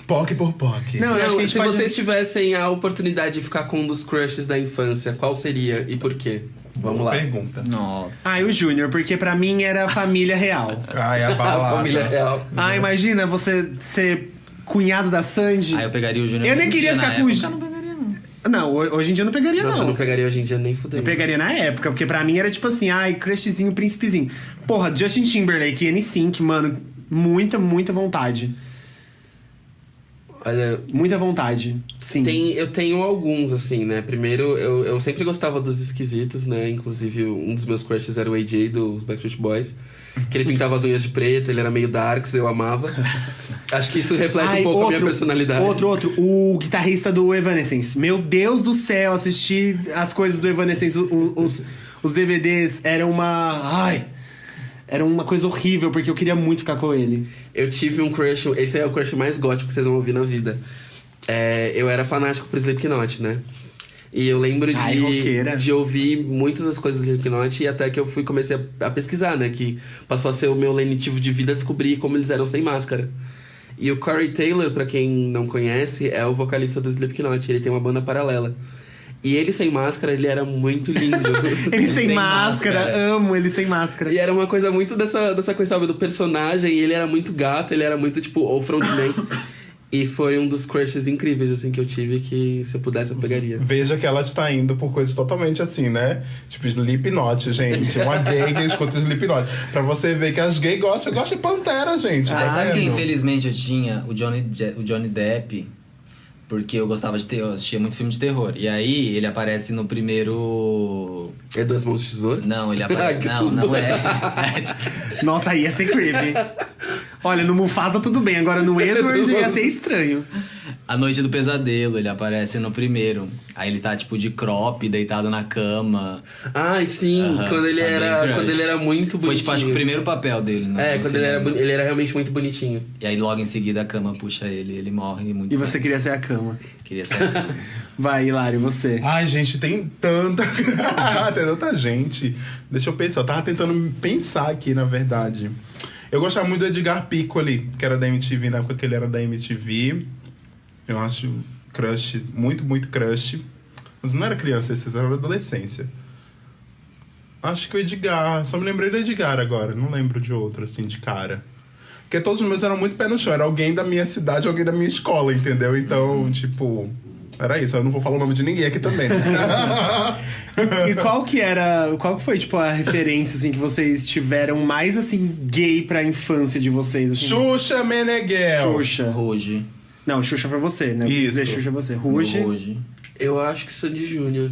POC por POC.
Não, eu acho que a gente
se
pode-
vocês tivessem a oportunidade de ficar com um dos crushes da infância, qual seria e por quê? Vamos lá.
Pergunta.
Nossa.
Ah, e o Júnior, porque pra mim era a família real.
Ai, a
A
balada.
família real.
Ah, imagina você ser cunhado da Sandy.
Aí eu pegaria o Júnior.
Eu nem queria
na
ficar com o
época,
Ju-
eu não pegaria, não.
Não, hoje em dia eu não pegaria,
Nossa, eu
não.
não pegaria hoje em dia nem fudendo.
Eu pegaria na época, porque pra mim era tipo assim, ai, crushzinho, príncipezinho. Porra, Justin Timberlake e NSYNC, mano, muita vontade.
Olha,
Muita vontade, sim.
eu tenho alguns, assim, né? Primeiro, eu sempre gostava dos esquisitos, né? Inclusive, um dos meus crushes era o AJ, dos Backstreet Boys. Que ele pintava as unhas de preto, ele era meio darks, eu amava. Acho que isso reflete
Ai,
um pouco a minha personalidade.
Outro. O guitarrista do Evanescence. Meu Deus do céu, assistir as coisas do Evanescence, os DVDs, era uma coisa horrível, porque eu queria muito ficar com ele.
Eu tive um crush, esse é o crush mais gótico que vocês vão ouvir na vida. Eu era fanático por Slipknot, né? E eu lembro
Ai, roqueira.
de ouvir muitas das coisas do Slipknot e até que eu comecei a pesquisar, né? Que passou a ser o meu lenitivo de vida descobrir como eles eram sem máscara. E o Corey Taylor, pra quem não conhece, é o vocalista do Slipknot. Ele tem uma banda paralela. E ele sem máscara, ele era muito lindo.
Ele sem
Sem
máscara,
máscara.
amo ele sem máscara.
E era uma coisa muito dessa coisa, sabe, do personagem. E ele era muito gato, ele era muito, tipo, o frontman. E foi um dos crushes incríveis, assim, que eu tive, que se eu pudesse eu pegaria.
Veja que ela está indo por coisas totalmente assim, né? Tipo, Slipknot, gente. Uma gay que escuta Slipknot. Pra você ver que as gays gostam de Pantera, gente.
Ah,
tá
sabe quem
vendo?
infelizmente eu tinha? O Johnny Depp. Porque eu gostava de terror, eu assistia muito filme de terror. E aí ele aparece no primeiro.
É Duas Mãos de Tesouro?
Não, ele
Ah,
aparece.
que
não,
susto.
não é.
Nossa, aí ia ser creepy. Olha, no Mufasa tudo bem, agora no Edward ia ser estranho.
A Noite do Pesadelo, ele aparece no primeiro. Aí ele tá, tipo, de crop, deitado na cama.
Ai, sim,
Aham,
quando ele
tá bem
era
crush.
muito bonitinho.
Foi, tipo, acho que o primeiro papel dele, né?
Quando ele era realmente muito bonitinho.
E aí logo em seguida a cama puxa ele morre muito.
E você queria ser a cama.
Queria ser.
Vai, Hilário, você.
Ai, gente, tem tanta. Tem tanta gente. Deixa eu pensar. Eu tava tentando pensar aqui, na verdade. Eu gostava muito do Edgar Piccoli, que era da MTV, na época que ele era da MTV. Eu acho crush, muito crush. Mas não era criança, esse era adolescência. Acho que o Edgar. Só me lembrei do Edgar agora. Não lembro de outro, assim, de cara. Porque todos os meus eram muito pé no chão. Era alguém da minha cidade, alguém da minha escola, entendeu? Então, tipo... Era isso. Eu não vou falar o nome de ninguém aqui também.
E qual que foi, tipo, a referência, assim, que vocês tiveram mais, assim, gay pra infância de vocês? Assim?
Xuxa Meneghel.
Xuxa.
Ruge.
Não, Xuxa foi você, né? Eu quis
Isso.
dizer Xuxa foi você. Ruge.
Ruge.
Eu acho que Sandy Júnior.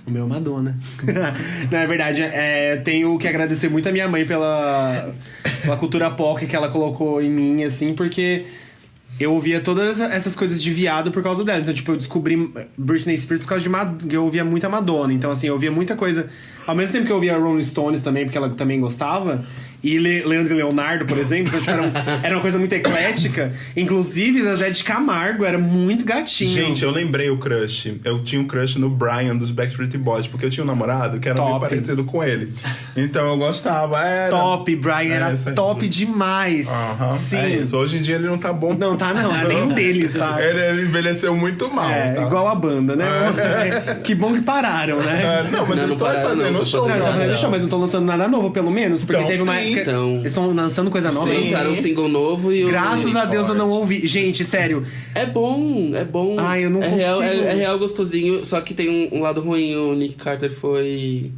O meu Madonna. Não, é verdade, tenho que agradecer muito a minha mãe pela cultura pop que ela colocou em mim, assim, porque eu ouvia todas essas coisas de viado por causa dela. Então, tipo, eu descobri Britney Spears por causa que eu ouvia muita Madonna. Então, assim, eu ouvia muita coisa. Ao mesmo tempo que eu ouvia Rolling Stones também, porque ela também gostava. E Leandro e Leonardo, por exemplo, então, tipo, era uma coisa muito eclética. Inclusive, Zezé de Camargo era muito gatinho.
Gente, eu lembrei o crush. Eu tinha um crush no Brian dos Backstreet Boys, porque eu tinha um namorado que era meio
Top.
parecido com ele. Então eu gostava.
Top, Brian era
Essa-
top demais.
Aham,
Sim.
é isso. Hoje em dia ele não tá bom.
Não, tá não, é nem deles, tá?
Ele envelheceu muito mal.
É,
tá?
igual a banda, né? Que bom que pararam, né?
É, não, mas
Não,
eles
não
estão
pararam,
fazendo
não, tô
show.
Não, eles estão
né?
fazendo show, mas não estão lançando nada novo, pelo menos. Porque
Então,
teve uma
sim.
época.
Então.
Eles estão lançando coisa nova.
Sim.
Lançaram um single novo e...
Graças a Deus eu não ouvi. Gente, sério.
É bom.
Ai, eu não
real,
consigo.
é real gostosinho, só que tem um lado ruim. O Nick Carter foi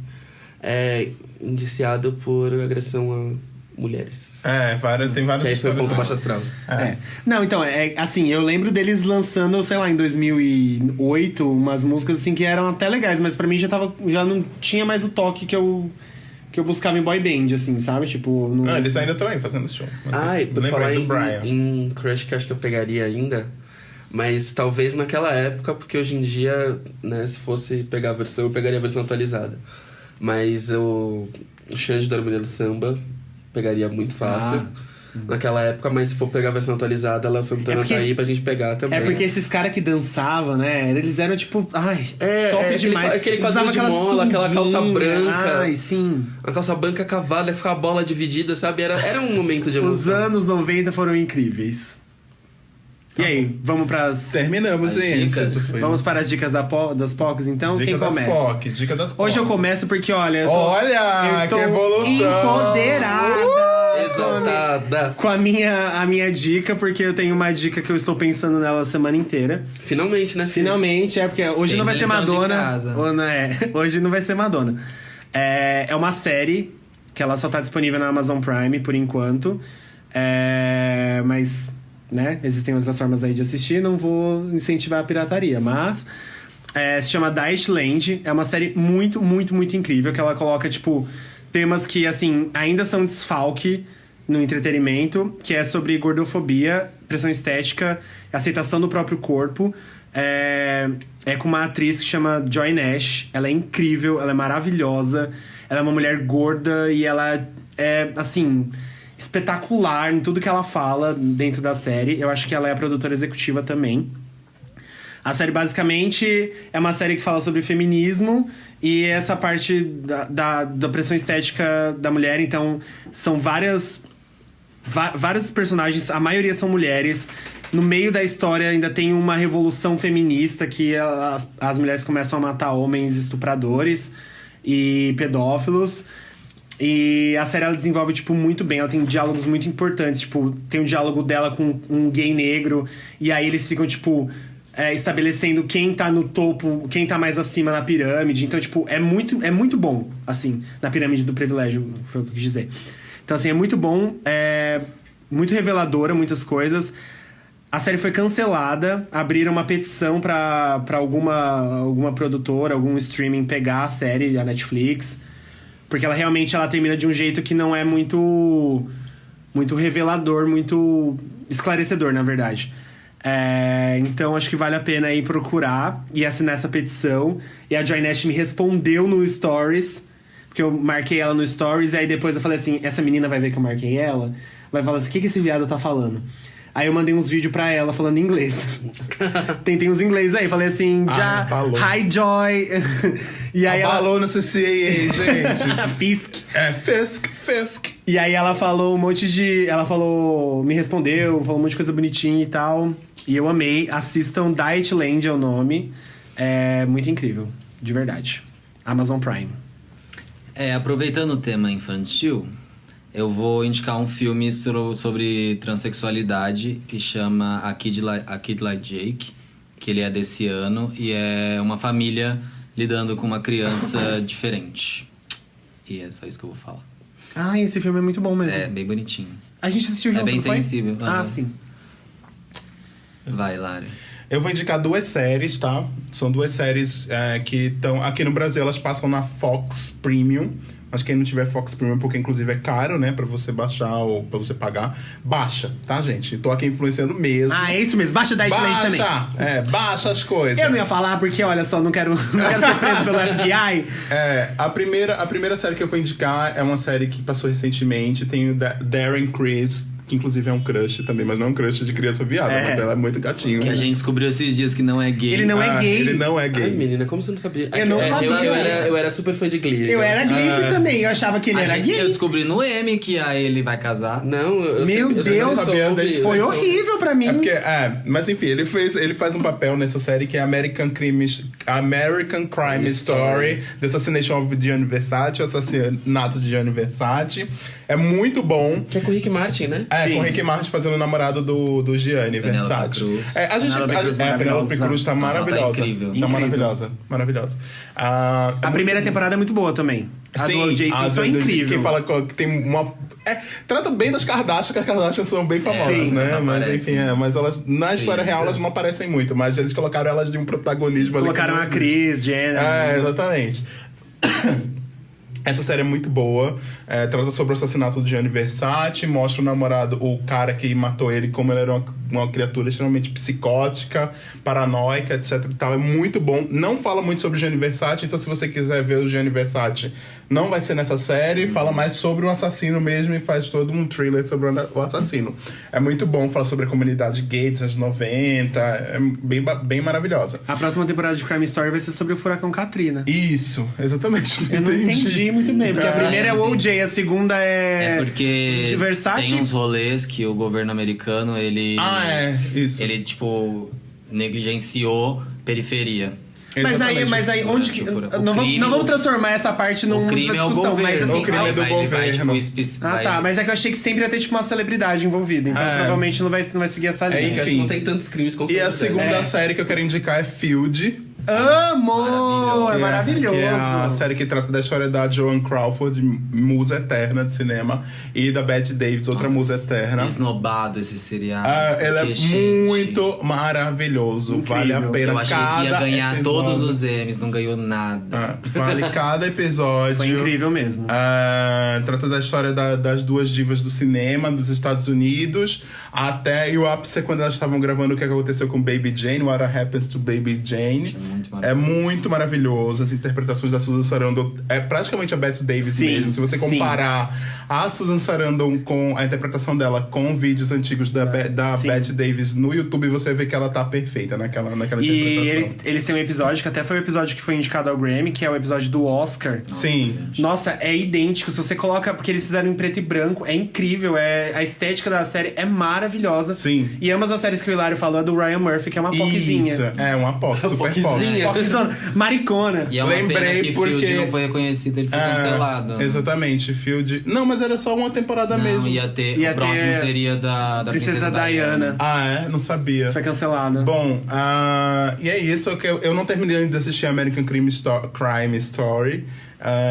indiciado por agressão a mulheres.
Tem várias
Que aí foi
histórias
ponto baixo
dessas.
astral.
É. Não, então, assim, eu lembro deles lançando, sei lá, em 2008, umas músicas assim que eram até legais, mas pra mim já não tinha mais o toque que eu buscava em boy band, assim, sabe? Tipo, não...
Eles ainda estão aí fazendo show. Mas
Ai, por
lembrei
falar
do Brian.
em crush que eu acho que eu pegaria ainda, mas talvez naquela época, porque hoje em dia, né, se fosse pegar a versão, eu pegaria a versão atualizada. Mas o Xande da Harmonia do Samba pegaria muito fácil. naquela época, mas se for pegar a versão atualizada, a Léo Santana tá aí pra gente pegar também.
É porque esses caras que dançavam, né? Eles eram tipo, top demais.
Aquele
Usava
quadril de mola, aquela calça branca.
Ai, sim.
A calça branca cavada, ficava a bola dividida, sabe? Era um momento de emoção.
Os anos 90 foram incríveis. E aí, vamos pras...
Terminamos,
As
gente.
dicas.
Vamos para as dicas das POCs, então?
Dica
Quem
das
começa?
POC, dica das POC.
Hoje eu começo porque, olha... eu
Olha,
estou
que evolução!
empoderada!
Exaltada.
Com a minha dica, porque eu tenho uma dica que eu estou pensando nela a semana inteira.
Finalmente, né, filho?
Finalmente, porque hoje
Fez
não vai ser
lição de
Madonna.
casa.
Ou não é, hoje não vai ser Madonna. É uma série que ela só tá disponível na Amazon Prime por enquanto. Mas, né, existem outras formas aí de assistir, não vou incentivar a pirataria, mas se chama Dietland. É uma série muito, muito, muito incrível, que ela coloca, tipo, temas que, assim, ainda são desfalque no entretenimento, que é sobre gordofobia, pressão estética, aceitação do próprio corpo. É com uma atriz que chama Joy Nash. Ela é incrível, ela é maravilhosa. Ela é uma mulher gorda e ela é, assim, espetacular em tudo que ela fala dentro da série. Eu acho que ela é a produtora executiva também. A série, basicamente, é uma série que fala sobre feminismo e essa parte da pressão estética da mulher. Então, são vários personagens, a maioria são mulheres. No meio da história ainda tem uma revolução feminista que as mulheres começam a matar homens estupradores e pedófilos. E a série ela desenvolve, tipo, muito bem. Ela tem diálogos muito importantes. Tipo, tem um diálogo dela com um gay negro. E aí eles ficam, tipo, estabelecendo quem tá no topo, quem tá mais acima na pirâmide. Então, tipo, é muito bom, assim, na pirâmide do privilégio, foi o que eu quis dizer. Então, assim, é muito bom, muito reveladora, muitas coisas. A série foi cancelada, abriram uma petição pra alguma produtora, algum streaming pegar a série, a Netflix, porque ela realmente termina de um jeito que não é muito revelador, muito esclarecedor, na verdade. Então acho que vale a pena ir procurar e assinar essa petição. E a Joy Nash me respondeu no Stories, porque eu marquei ela no Stories, e aí depois eu falei assim, essa menina vai ver que eu marquei ela, vai falar assim, o que esse viado tá falando? Aí eu mandei uns vídeos pra ela falando em inglês. Tem uns inglês aí. Falei assim, hi Joy. E aí
Abalou no CCA, gente.
Fisk.
Fisk.
E aí ela falou um monte de... Ela falou... Me respondeu, falou um monte de coisa bonitinha e tal. E eu amei. Assistam, Dietland é o nome. É muito incrível. De verdade. Amazon Prime.
Aproveitando o tema infantil, eu vou indicar um filme sobre transexualidade que chama A Kid Like Jake, que ele é desse ano e é uma família lidando com uma criança diferente. E é só isso que eu vou falar.
Ah, esse filme é muito bom mesmo.
É bem bonitinho.
A gente assistiu junto,
É bem
não foi?
sensível.
Ah,
Uhum.
sim.
Vai, Lari.
Eu vou indicar 2 séries, tá? São 2 séries que estão... Aqui no Brasil, elas passam na Fox Premium. Mas quem não tiver Fox Premium, porque inclusive é caro, né? Pra você baixar ou pra você pagar. Baixa, tá, gente? Tô aqui influenciando mesmo.
Ah, é isso mesmo. Baixa da Dietland também.
Baixa as coisas.
Eu não ia falar porque, olha só, não quero ser preso pelo FBI.
A primeira série que eu vou indicar é uma série que passou recentemente. Tem o Darren Criss, que inclusive é um crush também, mas não é um crush de criança viada, mas ela é muito gatinho.
Que a gente descobriu esses dias que não é gay.
Ele não é gay.
Ele não é gay.
Ai, menina, como você não sabia?
Eu não sabia.
Eu era super fã de Glee.
Eu era gay também, eu achava que ele era gay.
Eu descobri no M que ele vai casar.
Não, eu
Meu
sempre,
Deus,
eu sempre soube.
foi horrível pra mim.
Mas enfim, ele faz um papel nessa série que é American Crime Story, The Assassination of Gianni Versace, o assassinato de Gianni Versace. É muito bom.
Que é com o Rick Martin, né?
Com o Rick Martin fazendo o namorado do Gianni Versace. A Penélope Cruz tá maravilhosa.
Tá incrível.
Tá maravilhosa.
A primeira temporada é muito boa também. A do Jason é incrível.
Quem fala que tem uma... trata bem das Kardashian, que as Kardashian são bem famosas, né? Mas enfim, mas elas, na história real, elas não aparecem muito. Mas eles colocaram elas de um protagonismo ali.
Colocaram a Kris Jenner.
Exatamente. Essa série é muito boa, trata sobre o assassinato do Gianni Versace, mostra o namorado, o cara que matou ele, como ele era uma criatura extremamente psicótica, paranoica, etc e tal. É muito bom. Não fala muito sobre o Gianni Versace, então se você quiser ver o Gianni Versace, não vai ser nessa série. Fala mais sobre o assassino mesmo e faz todo um thriller sobre o assassino. É muito bom, fala sobre a comunidade gay dos anos 90, é bem maravilhosa.
A próxima temporada de Crime Story vai ser sobre o furacão Katrina.
Isso, exatamente.
Eu não entendi muito bem, porque a primeira é o OJ, a segunda
É porque
de Versace.
tem uns rolês que o governo americano, ele...
Isso.
Ele, tipo, negligenciou periferia.
Mas aí, onde que... Não vamos transformar essa parte numa
crime
discussão, mas assim...
O crime é do governo.
Tá, mas é que eu achei que sempre ia ter, tipo, uma celebridade envolvida. Então, provavelmente não vai seguir essa linha.
Enfim, acho que não tem tantos crimes com
E a segunda série que eu quero indicar é Field.
Amo! É maravilhoso.
Que é a série que trata da história da Joan Crawford, musa eterna de cinema, e da Bette Davis, outra musa eterna.
Esnobado esse seriado.
Ela é muito maravilhoso.
Incrível.
Vale a pena.
Eu achei que ia ganhar todos os Emmys, não ganhou nada.
Vale cada episódio.
Foi incrível mesmo.
Trata da história das duas divas do cinema dos Estados Unidos, e o ápice é quando elas estavam gravando o que aconteceu com Baby Jane, What Happens to Baby Jane. É muito maravilhoso. As interpretações da Susan Sarandon é praticamente a Bette Davis mesmo. Se você comparar a Susan Sarandon com a interpretação dela com vídeos antigos da Bette Davis no YouTube, você vê que ela tá perfeita naquela interpretação.
E eles têm um episódio que até foi o episódio que foi indicado ao Grammy, que é o episódio do Oscar.
Sim.
Nossa, é idêntico. Se você coloca... Porque eles fizeram em preto e branco. É incrível. A estética da série é maravilhosa.
Sim.
E ambas as séries que o Hilário falou é do Ryan Murphy, que é uma POCzinha.
Isso. É uma POC, super POC.
POCzona. Maricona.
E é uma pena que
porque...
Field não foi reconhecido, ele foi cancelado.
Exatamente, Field... Não, mas era só uma temporada mesmo.
O próximo seria da Princesa Diana.
Não sabia.
Foi cancelada.
Bom, e é isso, que eu não terminei ainda de assistir American Crime Story.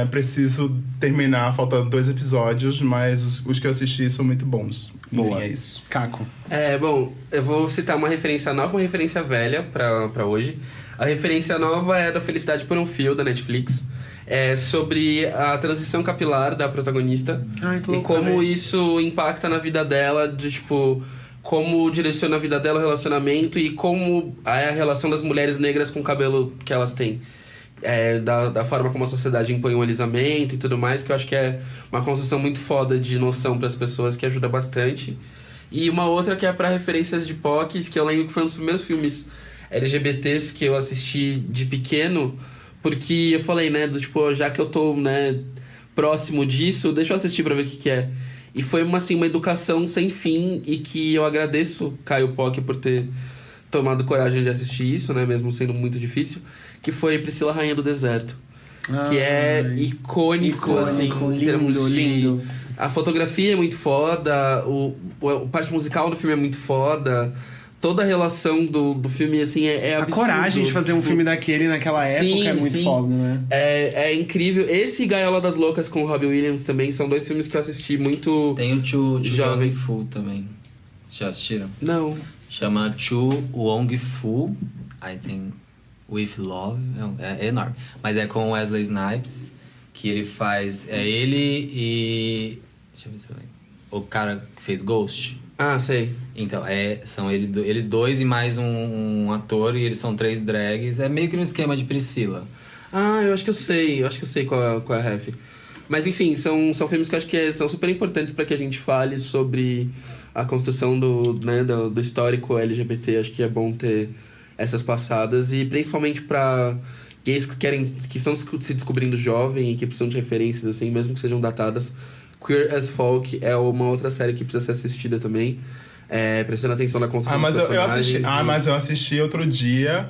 Preciso terminar, faltam 2 episódios, mas os que eu assisti são muito bons.
Boa.
Enfim, é isso.
Caco.
Bom, eu vou citar uma referência nova, uma referência velha pra hoje. A referência nova é da Felicidade por um Fio, da Netflix. É sobre a transição capilar da protagonista. E como isso impacta na vida dela, de tipo... Como direciona a vida dela, o relacionamento, e como é a relação das mulheres negras com o cabelo que elas têm. Da forma como a sociedade impõe o alisamento e tudo mais, que eu acho que é uma construção muito foda de noção para as pessoas, que ajuda bastante. E uma outra que é para referências de POCs, que eu lembro que foi um dos primeiros filmes LGBTs que eu assisti de pequeno, porque eu falei, né, já que eu tô, né, próximo disso, deixa eu assistir pra ver o que é. E foi uma educação sem fim, e que eu agradeço Caio POC por ter tomado coragem de assistir isso, né, mesmo sendo muito difícil, que foi Priscila Rainha do Deserto. Que é icônico, assim, em termos
lindo.
A fotografia é muito foda, a parte musical do filme é muito foda, toda a relação do filme, assim, é absurdo.
A coragem de fazer um filme daquele naquela época é muito foda, né?
É incrível. Esse e Gaiola das Loucas com o Robin Williams também são 2 filmes que eu assisti muito
Tem o Chu
jovem.
Wong-Fu também. Já assistiram?
Não.
Chama Chu Wong-Fu. Aí tem With Love. É enorme. Mas é com Wesley Snipes, que ele faz... É ele e... Deixa eu ver se eu lembro. O cara que fez Ghost.
Sei.
Então, são eles 2 e mais um ator, e eles são 3 drags. É meio que no esquema de Priscila.
Eu acho que eu sei qual é a ref. Mas enfim, são filmes que eu acho que são super importantes para que a gente fale sobre a construção do histórico LGBT. Acho que é bom ter essas passadas, e principalmente para gays que estão se descobrindo jovem e que precisam de referências, assim, mesmo que sejam datadas. Queer as Folk é uma outra série que precisa ser assistida também, prestando atenção na construção dos personagens.
Mas eu assisti outro dia,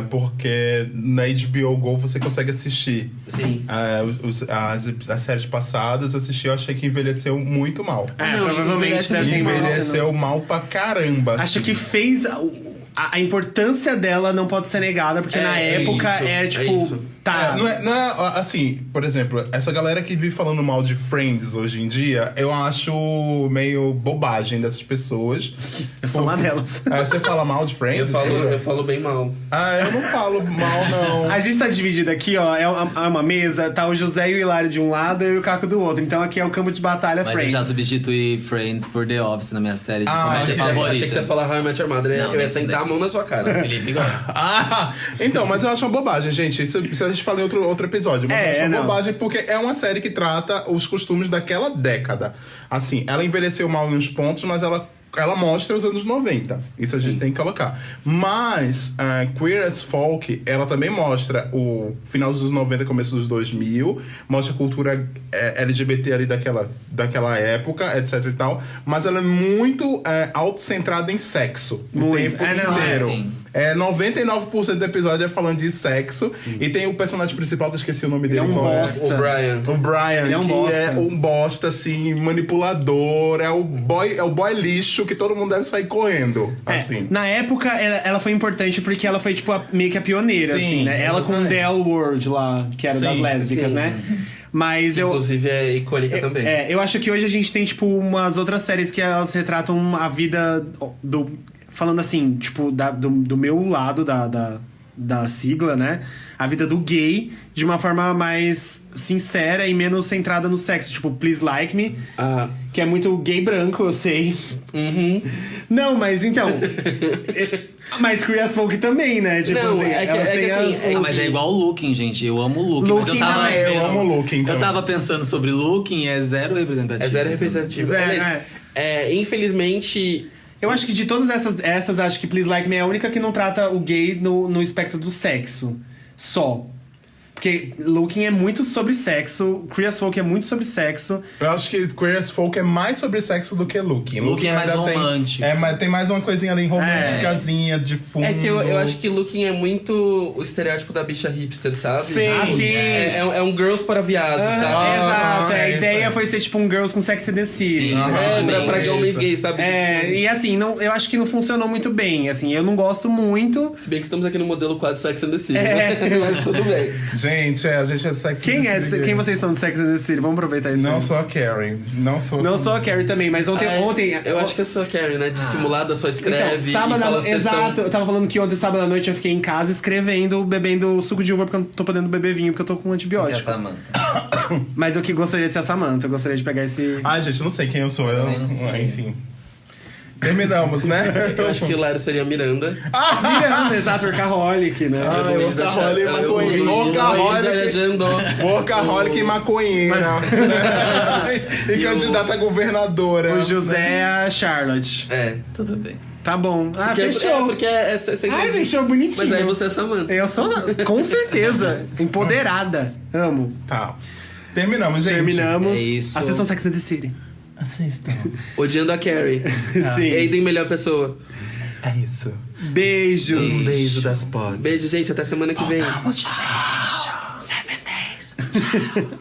porque na HBO Go você consegue assistir.
Sim.
As séries passadas eu assisti, eu achei que envelheceu muito mal.
Provavelmente deve ter
envelheceu mal pra caramba.
Acho
assim.
que fez... A importância dela não pode ser negada, porque na época
isso.
Tá.
Não é, assim, por exemplo, essa galera que vive falando mal de Friends hoje em dia, eu acho meio bobagem dessas pessoas.
Eu sou uma delas.
Você fala mal de Friends?
Eu falo bem mal.
Eu não falo mal, não.
A gente tá dividido aqui, ó. É uma mesa, tá o José e o Hilário de um lado e o Caco do outro. Então aqui é o campo de batalha
Mas
Friends.
eu já substituí Friends por The Office na minha série de comédia favorita.
Achei que você ia falar How I Met Your Mother.
Não,
eu ia
esse
sentar
daí.
a mão na sua cara.
Felipe gosta.
Então, mas eu acho uma bobagem, gente. Isso a gente fala em outro episódio. Mas eu acho uma
não.
bobagem porque é uma série que trata os costumes daquela década. Assim, ela envelheceu mal em uns pontos, mas ela mostra os anos 90. Isso a gente tem que colocar. Mas Queer as Folk, ela também mostra o final dos anos 90, começo dos 2000. Mostra a cultura LGBT ali daquela época, etc e tal. Mas ela é muito autocentrada em sexo. O
Muito.
tempo
Não,
inteiro.
sim.
99% do episódio é falando de sexo. E tem o personagem principal, que eu esqueci o nome dele.
é um
qual
bosta.
O Brian.
O Brian,
Ele é um
que
bosta.
é um bosta, assim, manipulador. É o boy lixo que todo mundo deve sair correndo, assim.
Na época, ela foi importante porque ela foi, tipo, meio que a pioneira,
Sim,
assim, né? Ela com o
exatamente.
The L Word lá, que era
Sim,
das lésbicas,
sim.
né? Mas
Inclusive é icônica também.
eu acho que hoje a gente tem, tipo, umas outras séries que elas retratam a vida do... Falando assim, tipo, do meu lado da sigla, né? A vida do gay de uma forma mais sincera e menos centrada no sexo. Tipo, Please Like Me, que é muito gay branco, eu sei.
Uhum.
Não, mas então... mas Queer as Folk também, né? Tipo,
Não,
assim,
é que-
elas
é que
têm
assim,
Ah, mas é igual o Looking, gente. Eu amo o Looking. Mas eu
Looking
tava
também,
eu
vendo-
amo o Looking, então.
Eu tava pensando sobre Looking, é zero representativo.
É zero representativo.
Zero,
Aliás, infelizmente...
Eu acho que de todas essas acho que Please Like Me é a única que não trata o gay no espectro do sexo. Só. Porque Looking é muito sobre sexo, Queer as Folk é muito sobre sexo.
Eu acho que Queer as Folk é mais sobre sexo do que Looking.
Looking é mais
ainda
romântico.
Mas tem mais uma coisinha ali românticazinha de fundo.
É que eu acho que Looking é muito o estereótipo da bicha hipster, sabe?
Sim.
Ah, sim.
É um girls para viados, sabe?
Exato, a
é
ideia
isso.
foi ser tipo um Girls com Sex and the City.
Sim.
Pra homens gays, sabe?
E assim, eu acho que não funcionou muito bem. Assim, eu não gosto muito.
Se bem que estamos aqui no modelo quase Sex and the City,
É.
né? Mas tudo bem.
Gente, a gente é sexy.
Quem vocês são do Sex and the City? Vamos aproveitar isso.
Não
aí.
sou a Karen. Não sou
a Carrie também, mas ontem.
Eu acho que eu sou a Carrie, né? Dissimulada, só escreve
Então, sábado,
e fala as textão.
exato, eu tava falando que ontem, sábado à noite, eu fiquei em casa escrevendo, bebendo suco de uva, porque eu não tô podendo beber vinho, porque eu tô com
Que é
antibiótico.
Samantha.
Mas eu que gostaria de ser a Samantha, eu gostaria de pegar esse...
Ai, gente, não sei quem eu sou.
também não sei.
Enfim. Terminamos, né?
Eu acho que o Lário seria a Miranda.
Miranda, exato, workaholic, né?
Ai, workaholic e maconheiro. Workaholic e maconheira. E candidata a governadora.
O José é a Charlotte.
É.
Tudo bem.
Tá bom. Ah,
Porque
fechou.
porque sempre...
Ai, fechou bonitinho.
Mas aí você é Samantha.
Eu sou, com certeza, empoderada. Amo.
Tá. Terminamos, gente.
Terminamos
É isso.
a sessão Sex and the City.
Assistam.
Odiando a Carrie.
Sim.
Aiden, melhor pessoa.
É isso.
Beijos.
Um beijo das pods.
Beijo, gente. Até semana que vem.
Vamos, 7 days.